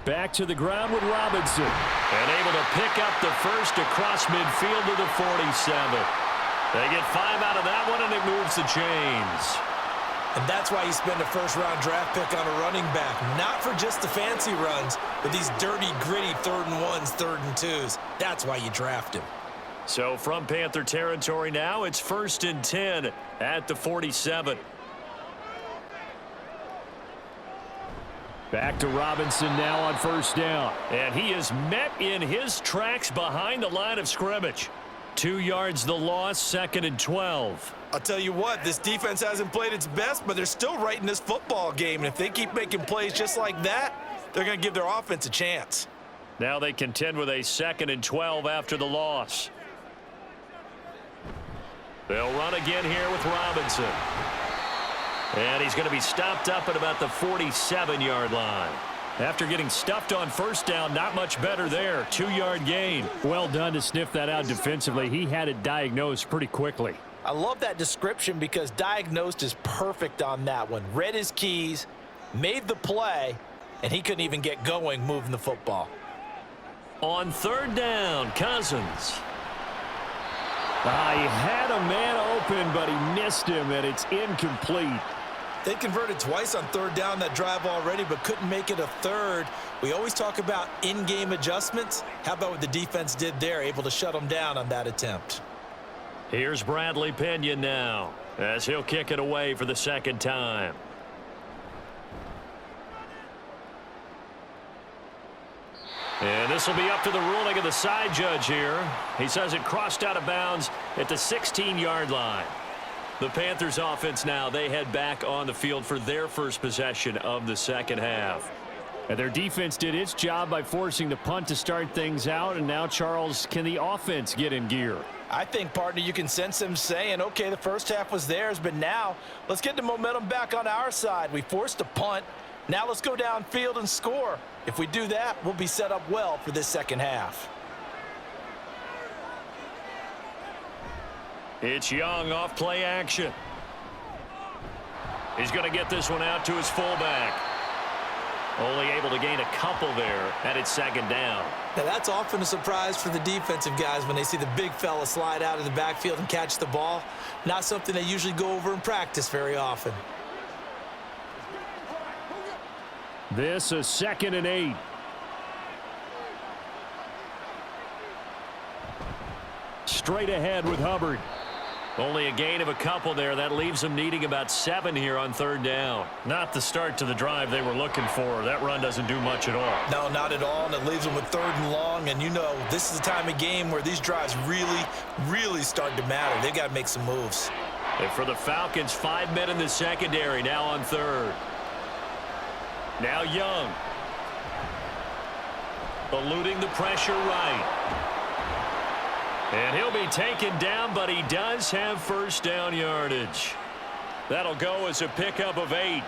Back to the ground with Robinson. And able to pick up the first across midfield to the 47. They get 5 out of that one, and it moves the chains. And that's why you spend a first-round draft pick on a running back. Not for just the fancy runs, but these dirty, gritty 3rd and 1s, 3rd and 2s. That's why you draft him. So from Panther territory now, it's 1st and 10 at the 47. Back to Robinson now on first down. And he is met in his tracks behind the line of scrimmage. 2 yards the loss, 2nd and 12. I'll tell you what, this defense hasn't played its best, but they're still right in this football game. And if they keep making plays just like that, they're going to give their offense a chance. Now they contend with a 2nd and 12 after the loss. They'll run again here with Robinson. And he's going to be stopped up at about the 47-yard line. After getting stuffed on first down, not much better there. 2-yard gain. Well done to sniff that out defensively. He had it diagnosed pretty quickly. I love that description because diagnosed is perfect on that one. Read his keys, made the play, and he couldn't even get going moving the football. On third down, Cousins. He had a man open, but he missed him, and it's incomplete. They converted twice on third down that drive already, but couldn't make it a third. We always talk about in-game adjustments. How about what the defense did there, able to shut them down on that attempt? Here's Bradley Pinion now, as he'll kick it away for the second time. And this will be up to the ruling of the side judge here. He says it crossed out of bounds at the 16-yard line. The Panthers offense now, they head back on the field for their first possession of the second half. And their defense did its job by forcing the punt to start things out. And now, Charles, can the offense get in gear? I think, partner, you can sense them saying, okay, the first half was theirs, but now let's get the momentum back on our side. We forced a punt. Now let's go downfield and score. If we do that, we'll be set up well for this second half. It's Young off play action. He's going to get this one out to his fullback. Only able to gain a couple there, and it's second down. Now that's often a surprise for the defensive guys when they see the big fella slide out of the backfield and catch the ball. Not something they usually go over in practice very often. This is 2nd and 8. Straight ahead with Hubbard. Only a gain of a couple there. That leaves them needing about 7 here on third down. Not the start to the drive they were looking for. That run doesn't do much at all. No, not at all, and it leaves them with 3rd and long. And you know, this is the time of game where these drives really start to matter. They've got to make some moves. And for the Falcons, 5 men in the secondary now on third. Now Young. Eluding the pressure right. And he'll be taken down, but he does have first down yardage. That'll go as a pickup of 8.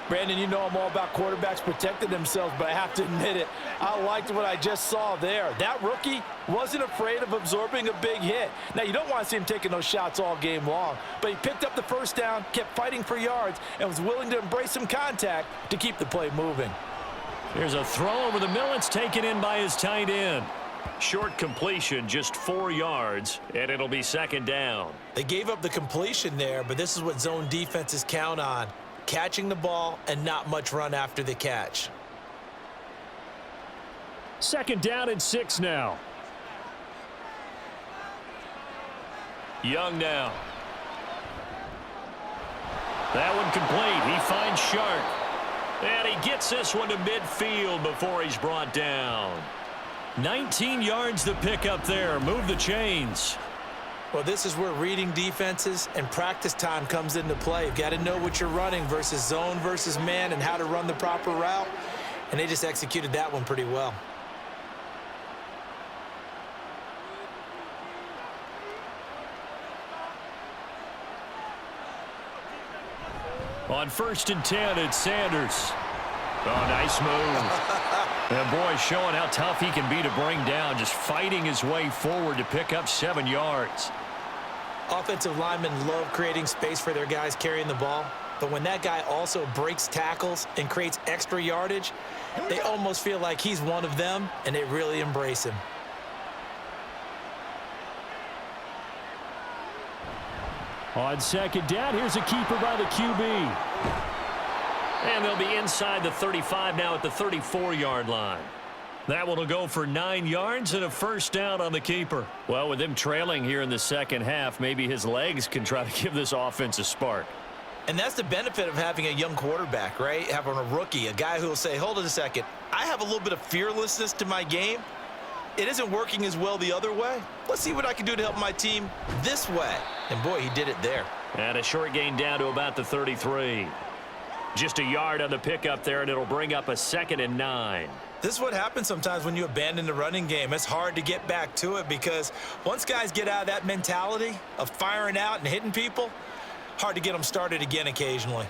Brandon, you know I'm all about quarterbacks protecting themselves, but I have to admit it, I liked what I just saw there. That rookie wasn't afraid of absorbing a big hit. Now, you don't want to see him taking those shots all game long, but he picked up the first down, kept fighting for yards, and was willing to embrace some contact to keep the play moving. Here's a throw over the middle. It's taken in by his tight end. Short completion, just 4 yards, and it'll be second down. They gave up the completion there, but this is what zone defenses count on. Catching the ball and not much run after the catch. 2nd down and 6 now. Young now. That one complete. He finds Shark. And he gets this one to midfield before he's brought down. 19 yards to pick up there. Move the chains. Well, this is where reading defenses and practice time comes into play. You've got to know what you're running versus zone versus man and how to run the proper route. And they just executed that one pretty well. On 1st and 10, it's Sanders. Oh, nice move. And boy, showing how tough he can be to bring down, just fighting his way forward to pick up 7 yards. Offensive linemen love creating space for their guys carrying the ball, but when that guy also breaks tackles and creates extra yardage, they almost feel like he's one of them, and they really embrace him. On 2nd down, here's a keeper by the QB. And they'll be inside the 35 now at the 34-yard line. That one will go for 9 yards and a first down on the keeper. Well, with them trailing here in the second half, maybe his legs can try to give this offense a spark. And that's the benefit of having a young quarterback, right? Having a rookie, a guy who will say, hold it a second, I have a little bit of fearlessness to my game. It isn't working as well the other way. Let's see what I can do to help my team this way. And boy, he did it there. And a short gain down to about the 33. Just a yard on the pickup there, and it'll bring up a 2nd and 9. This is what happens sometimes when you abandon the running game. It's hard to get back to it because once guys get out of that mentality of firing out and hitting people, hard to get them started again occasionally.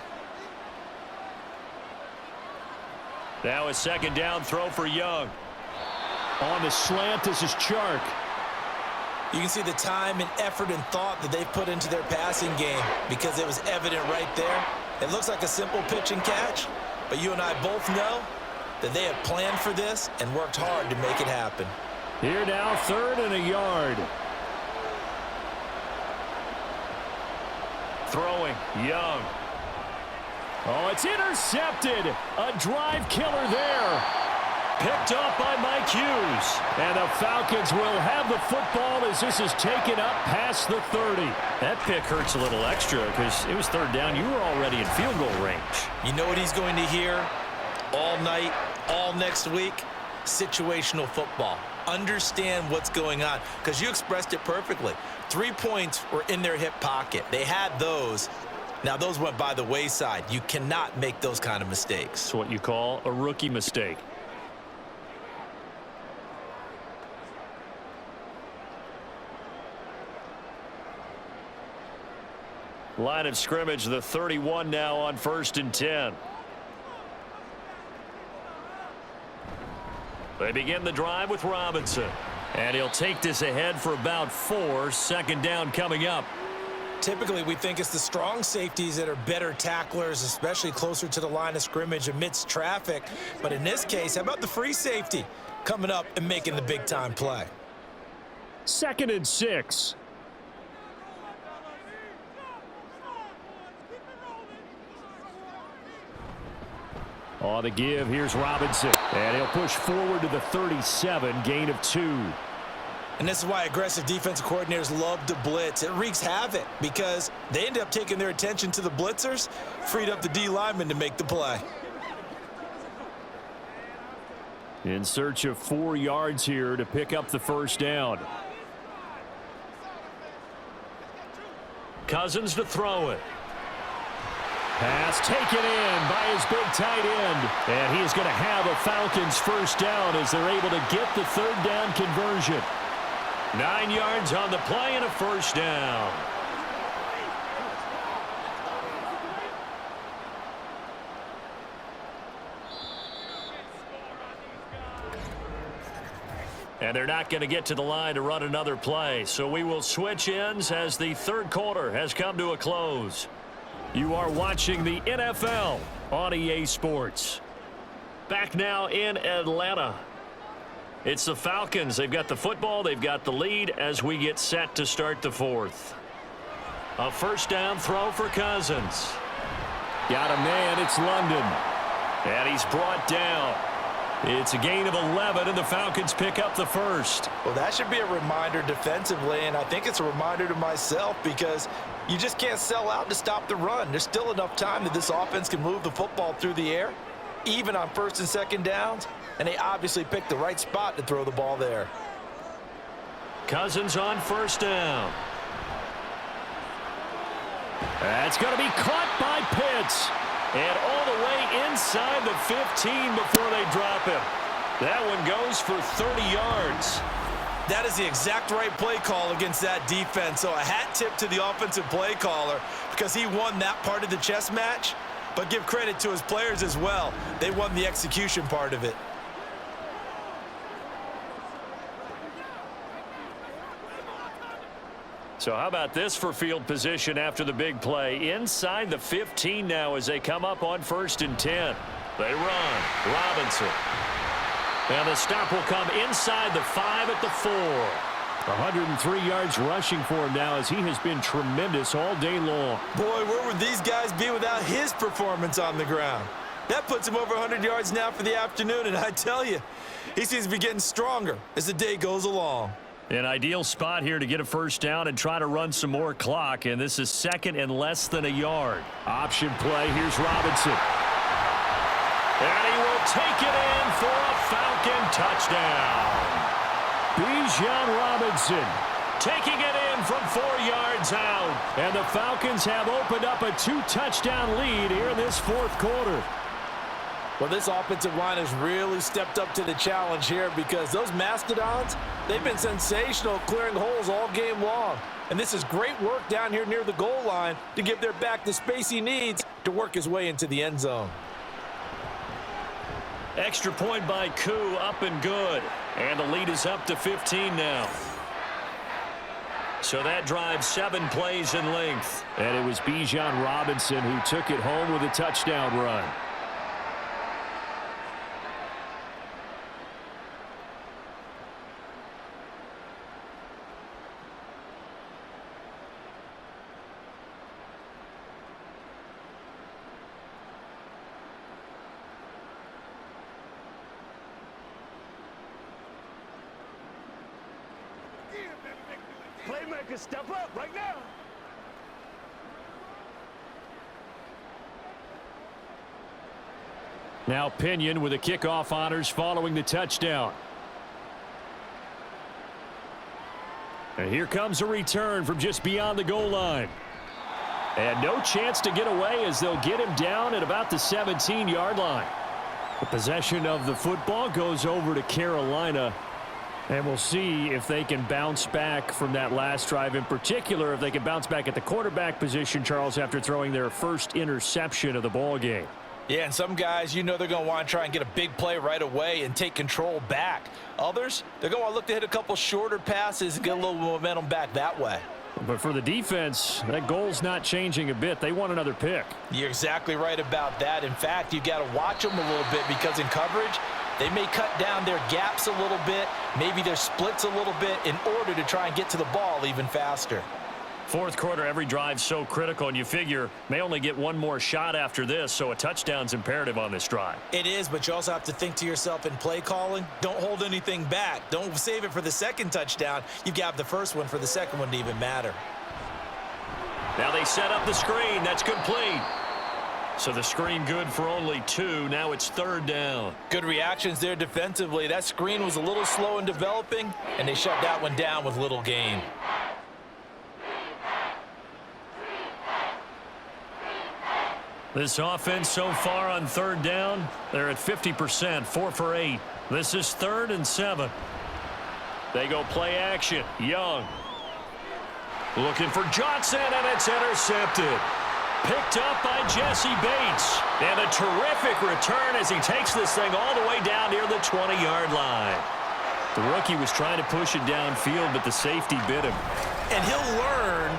Now a second down throw for Young. On the slant, this is Chark. You can see the time and effort and thought that they've put into their passing game because it was evident right there. It looks like a simple pitch and catch, but you and I both know that they have planned for this and worked hard to make it happen. Here now, 3rd and a yard. Throwing, Young. Oh, it's intercepted. A drive killer there. Picked up by Mike Hughes. And the Falcons will have the football as this is taken up past the 30. That pick hurts a little extra because it was 3rd down. You were already in field goal range. You know what he's going to hear all night, all next week? Situational football. Understand what's going on because you expressed it perfectly. 3 points were in their hip pocket. They had those. Now, those went by the wayside. You cannot make those kind of mistakes. It's what you call a rookie mistake. Line of scrimmage, the 31 now on 1st and 10. They begin the drive with Robinson. And he'll take this ahead for about 4. 2nd down coming up. Typically, we think it's the strong safeties that are better tacklers, especially closer to the line of scrimmage amidst traffic. But in this case, how about the free safety coming up and making the big-time play? 2nd and 6. On the give, here's Robinson. And he'll push forward to the 37, gain of 2. And this is why aggressive defensive coordinators love to blitz. It wreaks havoc because they end up taking their attention to the blitzers, freed up the D lineman to make the play. In search of 4 yards here to pick up the 1st down. Cousins to throw it. Pass taken in by his big tight end. And he's going to have a Falcons 1st down as they're able to get the 3rd down conversion. 9 yards on the play and a 1st down. And they're not going to get to the line to run another play. So we will switch ends as the 3rd quarter has come to a close. You are watching the NFL on EA Sports. Back now in Atlanta. It's the Falcons. They've got the football. They've got the lead as we get set to start the 4th. A 1st down throw for Cousins. Got a man. It's London. And he's brought down. It's a gain of 11, and the Falcons pick up the 1st. Well, that should be a reminder defensively, and I think it's a reminder to myself because you just can't sell out to stop the run. There's still enough time that this offense can move the football through the air, even on 1st and 2nd downs, and they obviously picked the right spot to throw the ball there. Cousins on 1st down. That's going to be caught by Pitts. And all the way inside the 15 before they drop him. That one goes for 30 yards. That is the exact right play call against that defense. So a hat tip to the offensive play caller because he won that part of the chess match. But give credit to his players as well. They won the execution part of it. So how about this for field position after the big play? Inside the 15 now as they come up on 1st and 10. They run. Robinson. And the stop will come inside the 5 at the 4. 103 yards rushing for him now as he has been tremendous all day long. Boy, where would these guys be without his performance on the ground? That puts him over 100 yards now for the afternoon, and I tell you, he seems to be getting stronger as the day goes along. An ideal spot here to get a 1st down and try to run some more clock, and this is 2nd and less than a yard. Option play, here's Robinson. And he will take it in for a Falcon touchdown. Bijan Robinson taking it in from 4 yards out. And the Falcons have opened up a 2-touchdown lead here in this 4th quarter. Well, this offensive line has really stepped up to the challenge here because those Mastodons, they've been sensational clearing holes all game long. And this is great work down here near the goal line to give their back the space he needs to work his way into the end zone. Extra point by Koo, up and good. And the lead is up to 15 now. So that drives 7 plays in length. And it was Bijan Robinson who took it home with a touchdown run. Playmakers, step up right now. Now Pinion with the kickoff honors following the touchdown. And here comes a return from just beyond the goal line. And no chance to get away as they'll get him down at about the 17-yard line. The possession of the football goes over to Carolina. And we'll see if they can bounce back from that last drive, in particular if they can bounce back at the quarterback position, Charles, after throwing their first interception of the ball game. Yeah, and some guys, you know they're going to want to try and get a big play right away and take control back. Others, they're going to look to hit a couple shorter passes and get a little momentum back that way. But for the defense, that goal's not changing a bit. They want another pick. You're exactly right about that. In fact, you got to watch them a little bit because in coverage, they may cut down their gaps a little bit, maybe their splits a little bit in order to try and get to the ball even faster. Fourth quarter, every drive's so critical, and you figure may only get one more shot after this, so a touchdown's imperative on this drive. It is, but you also have to think to yourself in play calling, don't hold anything back. Don't save it for the second touchdown. You've got the first one for the second one to even matter. Now they set up the screen. That's complete. So the screen good for only 2. Now it's 3rd down. Good reactions there defensively. That screen was a little slow in developing, and they shut that one down with little gain. This offense so far on 3rd down, they're at 50%, 4 for 8. This is 3rd and 7. They go play action. Young. Looking for Johnson, and it's intercepted. Picked up by Jesse Bates. And a terrific return as he takes this thing all the way down near the 20-yard line. The rookie was trying to push it downfield, but the safety bit him. And he'll learn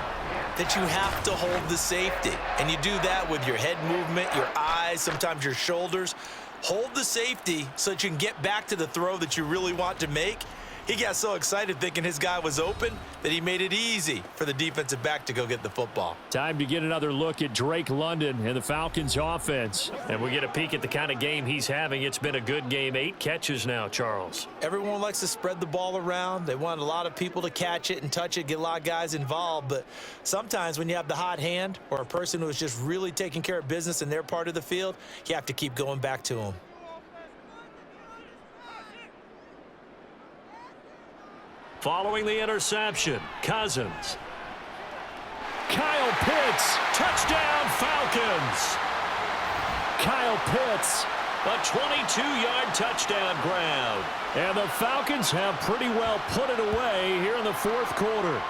that you have to hold the safety. And you do that with your head movement, your eyes, sometimes your shoulders. Hold the safety so that you can get back to the throw that you really want to make. He got so excited thinking his guy was open that he made it easy for the defensive back to go get the football. Time to get another look at Drake London and the Falcons offense. And we get a peek at the kind of game he's having. It's been a good game. 8 catches now, Charles. Everyone likes to spread the ball around. They want a lot of people to catch it and touch it, get a lot of guys involved. But sometimes when you have the hot hand or a person who is just really taking care of business in their part of the field, you have to keep going back to them. Following the interception, Cousins. Kyle Pitts. Touchdown, Falcons. Kyle Pitts. A 22-yard touchdown grab. And the Falcons have pretty well put it away here in the 4th quarter.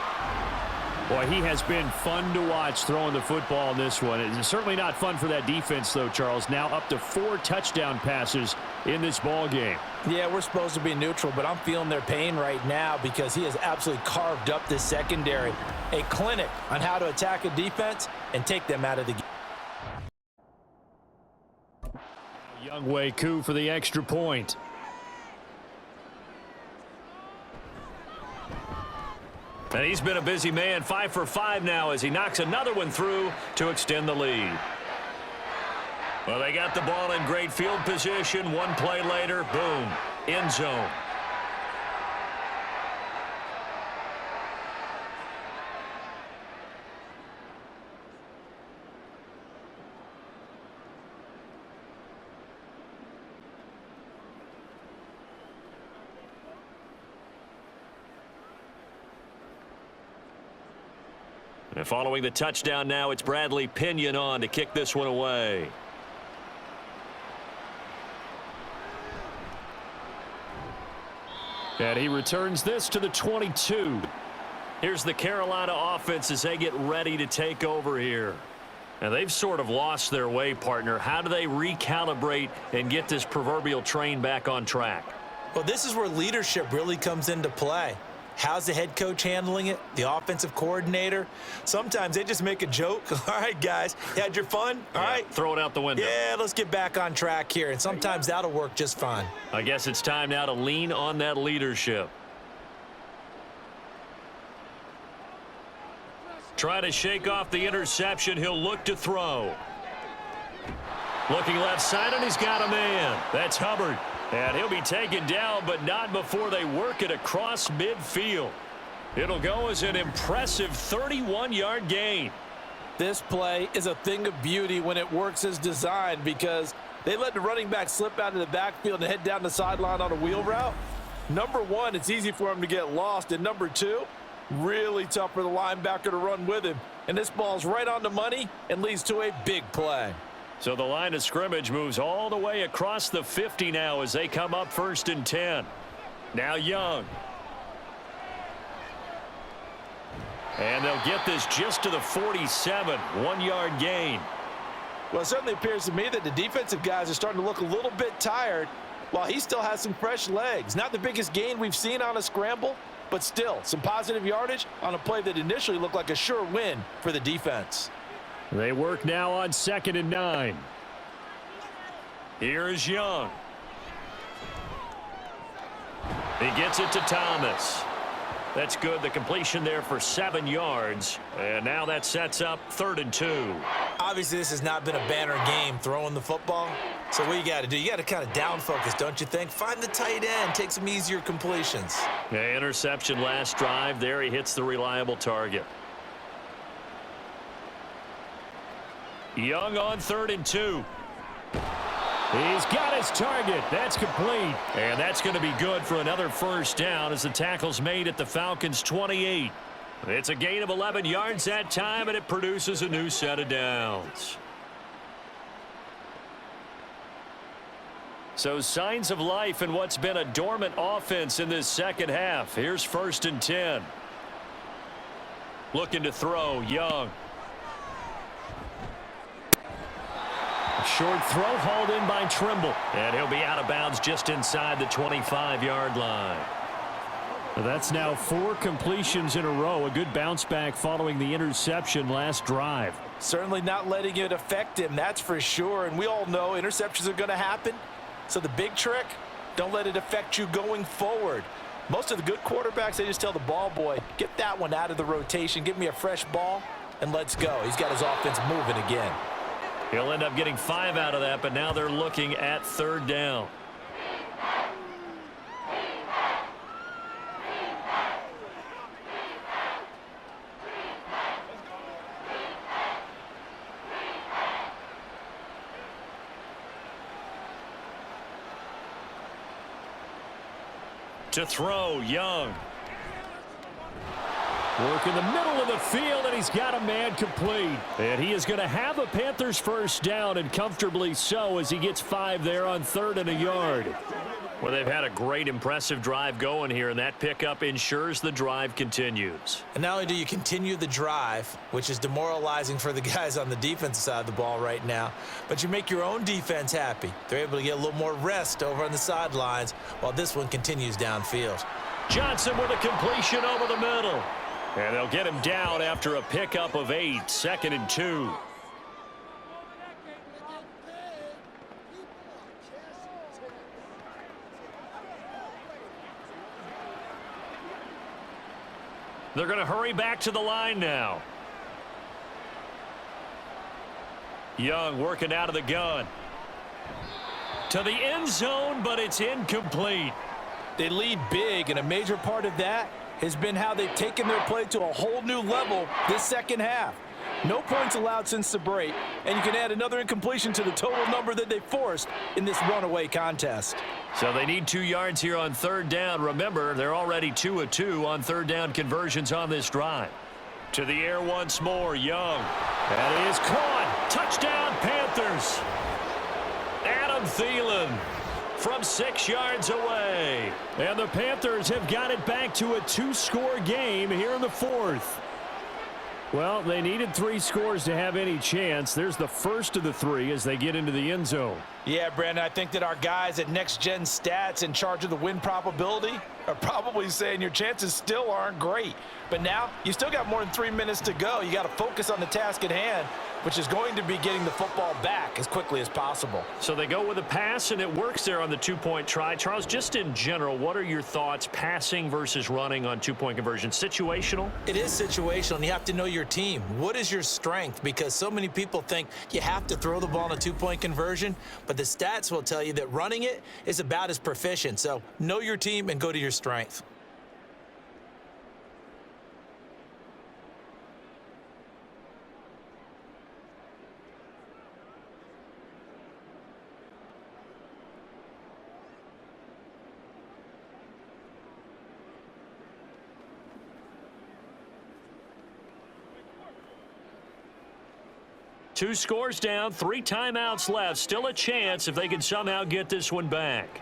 Boy, he has been fun to watch throwing the football in this one. It's certainly not fun for that defense, though, Charles. Now up to 4 touchdown passes in this ball game. Yeah, we're supposed to be neutral, but I'm feeling their pain right now because he has absolutely carved up this secondary. A clinic on how to attack a defense and take them out of the game. Younghoe Koo for the extra point. And he's been a busy man, 5 for 5 now as he knocks another one through to extend the lead. Well, they got the ball in great field position. One play later, boom, end zone. And following the touchdown now, it's Bradley Pinion on to kick this one away. And he returns this to the 22. Here's the Carolina offense as they get ready to take over here. And they've sort of lost their way, partner. How do they recalibrate and get this proverbial train back on track? Well, this is where leadership really comes into play. How's the head coach handling it? The offensive coordinator? Sometimes they just make a joke. All right, guys, you had your fun? All right. Throw it out the window. Yeah, let's get back on track here. And sometimes that'll work just fine. I guess it's time now to lean on that leadership. Try to shake off the interception. He'll look to throw. Looking left side, and he's got a man. That's Hubbard. And he'll be taken down, but not before they work it across midfield. It'll go as an impressive 31-yard gain. This play is a thing of beauty when it works as designed because they let the running back slip out of the backfield and head down the sideline on a wheel route. Number one, it's easy for him to get lost. And number two, really tough for the linebacker to run with him. And this ball's right on the money and leads to a big play. So the line of scrimmage moves all the way across the 50 now as they come up 1st and 10. Now Young. And they'll get this just to the 47. 1-yard gain. Well, it certainly appears to me that the defensive guys are starting to look a little bit tired while he still has some fresh legs. Not the biggest gain we've seen on a scramble, but still some positive yardage on a play that initially looked like a sure win for the defense. They work now on 2nd and 9. Here is Young. He gets it to Thomas. That's good. The completion there for 7 yards. And now that sets up 3rd and 2. Obviously, this has not been a banner game throwing the football. So what you got to do, you got to kind of down focus, don't you think? Find the tight end, take some easier completions. Yeah, interception last drive. There he hits the reliable target. Young on 3rd and 2. He's got his target. That's complete. And that's going to be good for another 1st down as the tackle's made at the Falcons' 28. It's a gain of 11 yards that time, and it produces a new set of downs. So signs of life in what's been a dormant offense in this second half. Here's 1st and 10. Looking to throw, Young. Short throw hauled in by Trimble. And he'll be out of bounds just inside the 25-yard line. That's now 4 completions in a row. A good bounce back following the interception last drive. Certainly not letting it affect him, that's for sure. And we all know interceptions are going to happen. So the big trick, don't let it affect you going forward. Most of the good quarterbacks, they just tell the ball boy, get that one out of the rotation, give me a fresh ball, and let's go. He's got his offense moving again. He'll end up getting 5 out of that, but now they're looking at 3rd down. To throw, Young. Work in the middle of the field, and he's got a man complete. And he is going to have a Panthers 1st down, and comfortably so, as he gets 5 there on 3rd and a yard. Well, they've had a great, impressive drive going here, and that pickup ensures the drive continues. And not only do you continue the drive, which is demoralizing for the guys on the defensive side of the ball right now, but you make your own defense happy. They're able to get a little more rest over on the sidelines while this one continues downfield. Johnson with a completion over the middle. And they'll get him down after a pickup of 8, 2nd and 2. They're going to hurry back to the line now. Young working out of the gun. To the end zone, but it's incomplete. They lead big, and a major part of that has been how they've taken their play to a whole new level this second half. No points allowed since the break, and you can add another incompletion to the total number that they forced in this runaway contest. So they need 2 yards here on 3rd down. Remember, they're already 2 of 2 on 3rd down conversions on this drive. To the air once more, Young. That is caught. Touchdown, Panthers. Adam Thielen from 6 yards away. And the Panthers have got it back to a 2-score game here in the 4th. Well, they needed 3 scores to have any chance. There's the first of the 3 as they get into the end zone. Yeah, Brandon, I think that our guys at Next Gen Stats in charge of the win probability are probably saying your chances still aren't great. But now you still got more than 3 minutes to go. You got to focus on the task at hand, which is going to be getting the football back as quickly as possible. So they go with a pass, and it works there on the 2-point try. Charles, just in general, what are your thoughts passing versus running on 2-point conversion? Situational? It is situational, and you have to know your team. What is your strength? Because so many people think you have to throw the ball in a 2-point conversion, but the stats will tell you that running it is about as proficient. So know your team and go to your strength. Two scores down, 3 timeouts left. Still a chance if they can somehow get this one back.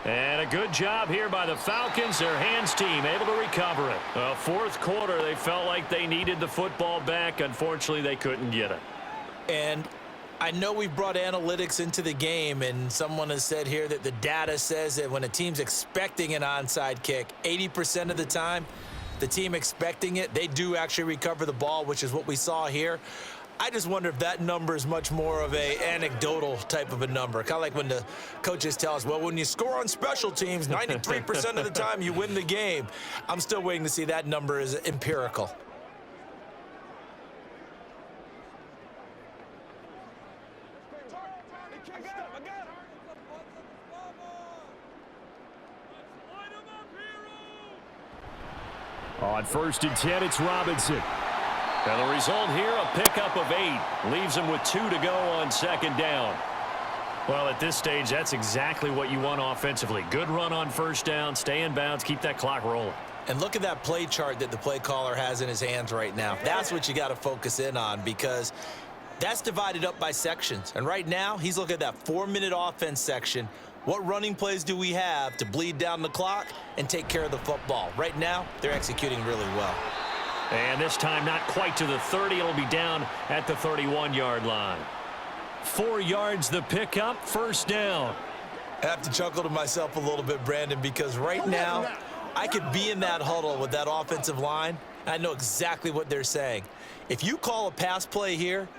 And a good job here by the Falcons. Their hands team able to recover it. Fourth quarter, they felt like they needed the football back. Unfortunately, they couldn't get it. And I know we've brought analytics into the game, and someone has said here that the data says that when a team's expecting an onside kick, 80% of the time, the team expecting it, they do actually recover the ball, which is what we saw here. I just wonder if that number is much more of a anecdotal type of a number. Kind of like when the coaches tell us, well, when you score on special teams, 93% of the time you win the game. I'm still waiting to see that number is empirical. On 1st and 10, it's Robinson. And the result here, a pickup of 8. Leaves them with 2 to go on 2nd down. Well, at this stage, that's exactly what you want offensively. Good run on 1st down, stay in bounds, keep that clock rolling. And look at that play chart that the play caller has in his hands right now. That's what you got to focus in on, because that's divided up by sections. And right now, he's looking at that 4-minute offense section. What running plays do we have to bleed down the clock and take care of the football? Right now, they're executing really well. And this time not quite to the 30. It'll be down at the 31-yard line. 4 yards the pickup, 1st down. I have to chuckle to myself a little bit, Brandon, because right now I could be in that huddle with that offensive line. And I know exactly what they're saying. If you call a pass play here,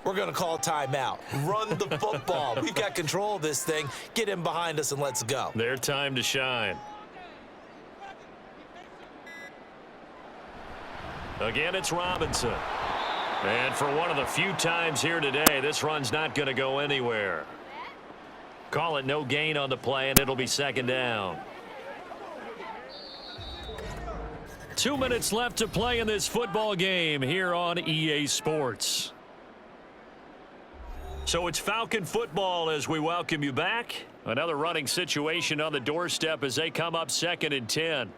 we're going to call a timeout. Run the football. We've got control of this thing. Get in behind us and let's go. Their time to shine. Again, it's Robinson. And for one of the few times here today, this run's not going to go anywhere. Call it no gain on the play, and it'll be 2nd down. 2 minutes left to play in this football game here on EA Sports. So it's Falcon football as we welcome you back. Another running situation on the doorstep as they come up 2nd and 10.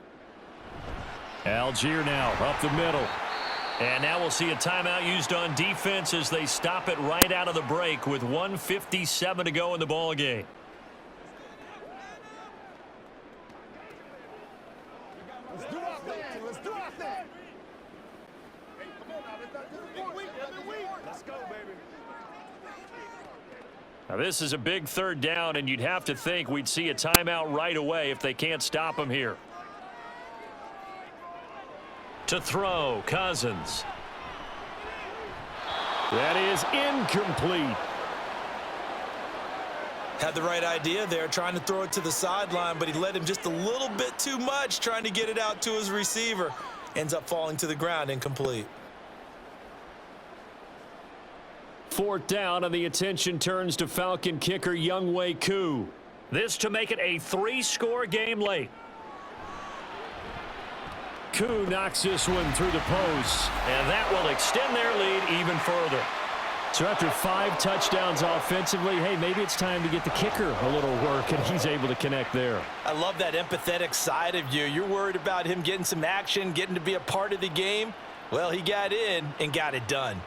Algier now up the middle. And now we'll see a timeout used on defense as they stop it right out of the break with 1:57 to go in the ball game. Let's do our thing. Let's do our thing. Hey, come on now. Let's go, baby. Now this is a big 3rd down, and you'd have to think we'd see a timeout right away if they can't stop them here. To throw, Cousins. That is incomplete. Had the right idea there, trying to throw it to the sideline, but he led him just a little bit too much, trying to get it out to his receiver. Ends up falling to the ground, incomplete. 4th down, and the attention turns to Falcon kicker Younghoe Koo. This to make it a 3-score game late. Koo knocks this one through the post. And that will extend their lead even further. So after 5 touchdowns offensively, hey, maybe it's time to get the kicker a little work, and he's able to connect there. I love that empathetic side of you. You're worried about him getting some action, getting to be a part of the game. Well, he got in and got it done.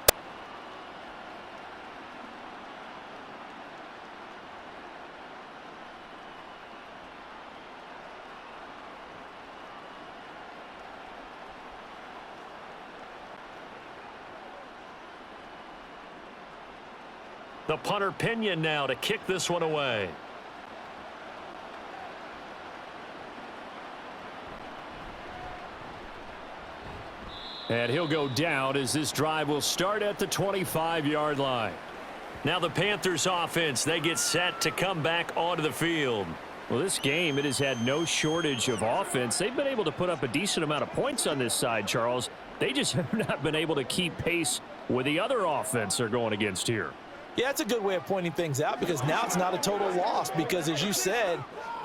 The punter Pinion now to kick this one away. And he'll go down as this drive will start at the 25-yard line. Now the Panthers offense, they get set to come back onto the field. Well, this game, it has had no shortage of offense. They've been able to put up a decent amount of points on this side, Charles. They just have not been able to keep pace with the other offense they're going against here. Yeah, that's a good way of pointing things out because now it's not a total loss because, as you said,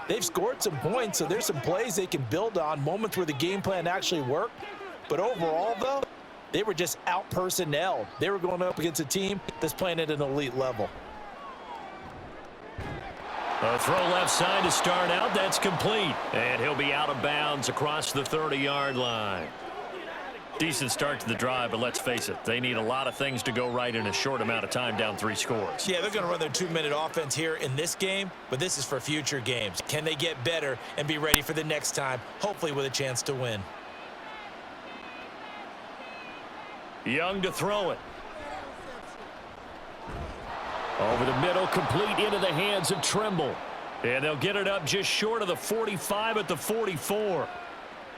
they've scored some points, so there's some plays they can build on, moments where the game plan actually worked. But overall, though, they were just out-personnelled. They were going up against a team that's playing at an elite level. A throw left side to start out. That's complete. And he'll be out of bounds across the 30-yard line. Decent start to the drive, but let's face it, they need a lot of things to go right in a short amount of time, down 3 scores. Yeah, they're going to run their 2-minute offense here in this game, but this is for future games. Can they get better and be ready for the next time, hopefully with a chance to win? Young to throw it. Over the middle, complete into the hands of Trimble. And they'll get it up just short of the 45 at the 44.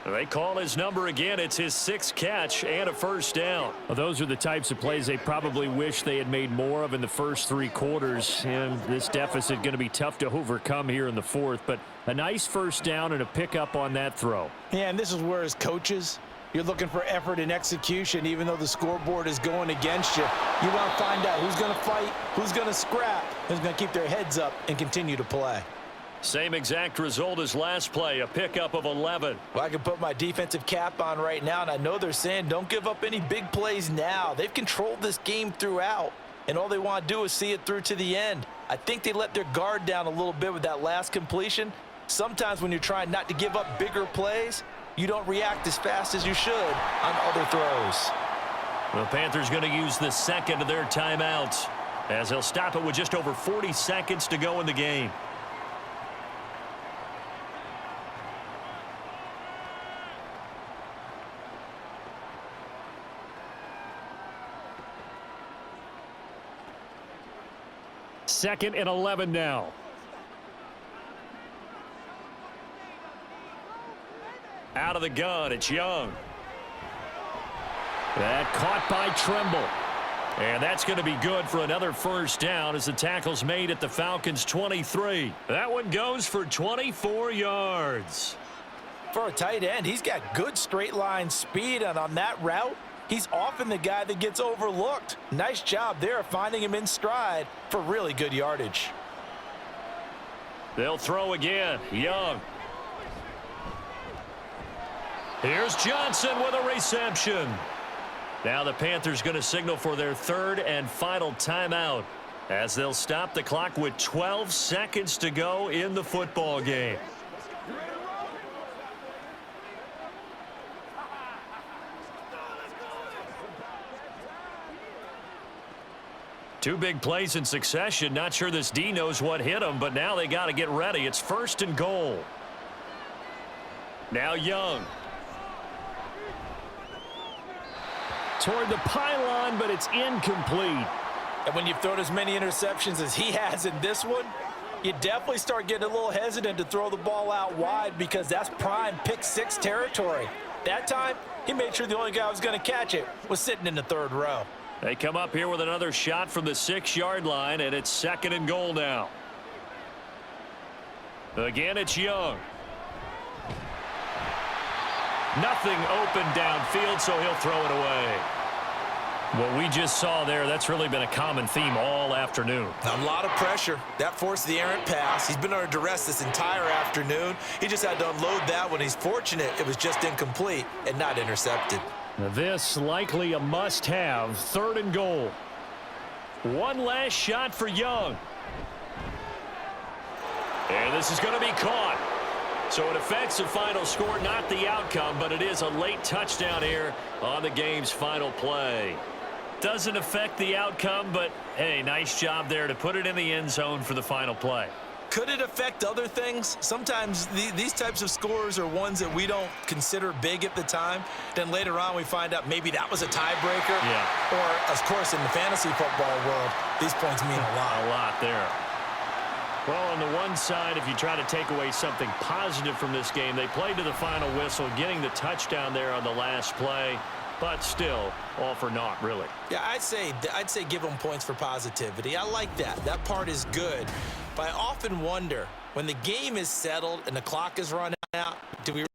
They call his number again. It's his 6th catch and a first down. Well, those are the types of plays they probably wish they had made more of in the first 3 quarters. And this deficit going to be tough to overcome here in the 4th. But a nice first down and a pickup on that throw. Yeah, and this is where, as coaches, you're looking for effort and execution, even though the scoreboard is going against you. You want to find out who's going to fight, who's going to scrap, who's going to keep their heads up and continue to play. Same exact result as last play, a pickup of 11. Well, I can put my defensive cap on right now, and I know they're saying don't give up any big plays now. They've controlled this game throughout, and all they want to do is see it through to the end. I think they let their guard down a little bit with that last completion. Sometimes when you're trying not to give up bigger plays, you don't react as fast as you should on other throws. The Panthers going to use the second of their timeouts as they'll stop it with just over 40 seconds to go in the game. Second and 11 now. Out of the gun, it's Young. That caught by Trimble. And that's going to be good for another first down as the tackle's made at the Falcons' 23. That one goes for 24 yards. For a tight end, he's got good straight line speed, and on that route, he's often the guy that gets overlooked. Nice job there finding him in stride for really good yardage. They'll throw again. Young. Here's Johnson with a reception. Now the Panthers going to signal for their 3rd and final timeout as they'll stop the clock with 12 seconds to go in the football game. Two big plays in succession. Not sure this D knows what hit him, but now they got to get ready. It's 1st and goal. Now Young. Toward the pylon, but it's incomplete. And when you've thrown as many interceptions as he has in this one, you definitely start getting a little hesitant to throw the ball out wide because that's prime pick 6 territory. That time, he made sure the only guy who was going to catch it was sitting in the 3rd row. They come up here with another shot from the 6-yard line, and it's 2nd and goal now. Again, it's Young. Nothing open downfield, so he'll throw it away. What we just saw there, that's really been a common theme all afternoon. A lot of pressure. That forced the errant pass. He's been under duress this entire afternoon. He just had to unload that one. He's fortunate it was just incomplete and not intercepted. This likely a must-have. 3rd and goal. One last shot for Young. And this is going to be caught. So it affects the final score, not the outcome, but it is a late touchdown here on the game's final play. Doesn't affect the outcome, but, hey, nice job there to put it in the end zone for the final play. Could it affect other things? Sometimes these types of scores are ones that we don't consider big at the time. Then later on we find out maybe that was a tiebreaker. Yeah. Or, of course, in the fantasy football world, These points mean a lot. A lot there. Well, on the one side, if you try to take away something positive from this game, they played to the final whistle, getting the touchdown there on the last play, but still, all for naught, really. Yeah, I'd say give them points for positivity. I like that. That part is good. But I often wonder, when the game is settled and the clock is run out, do we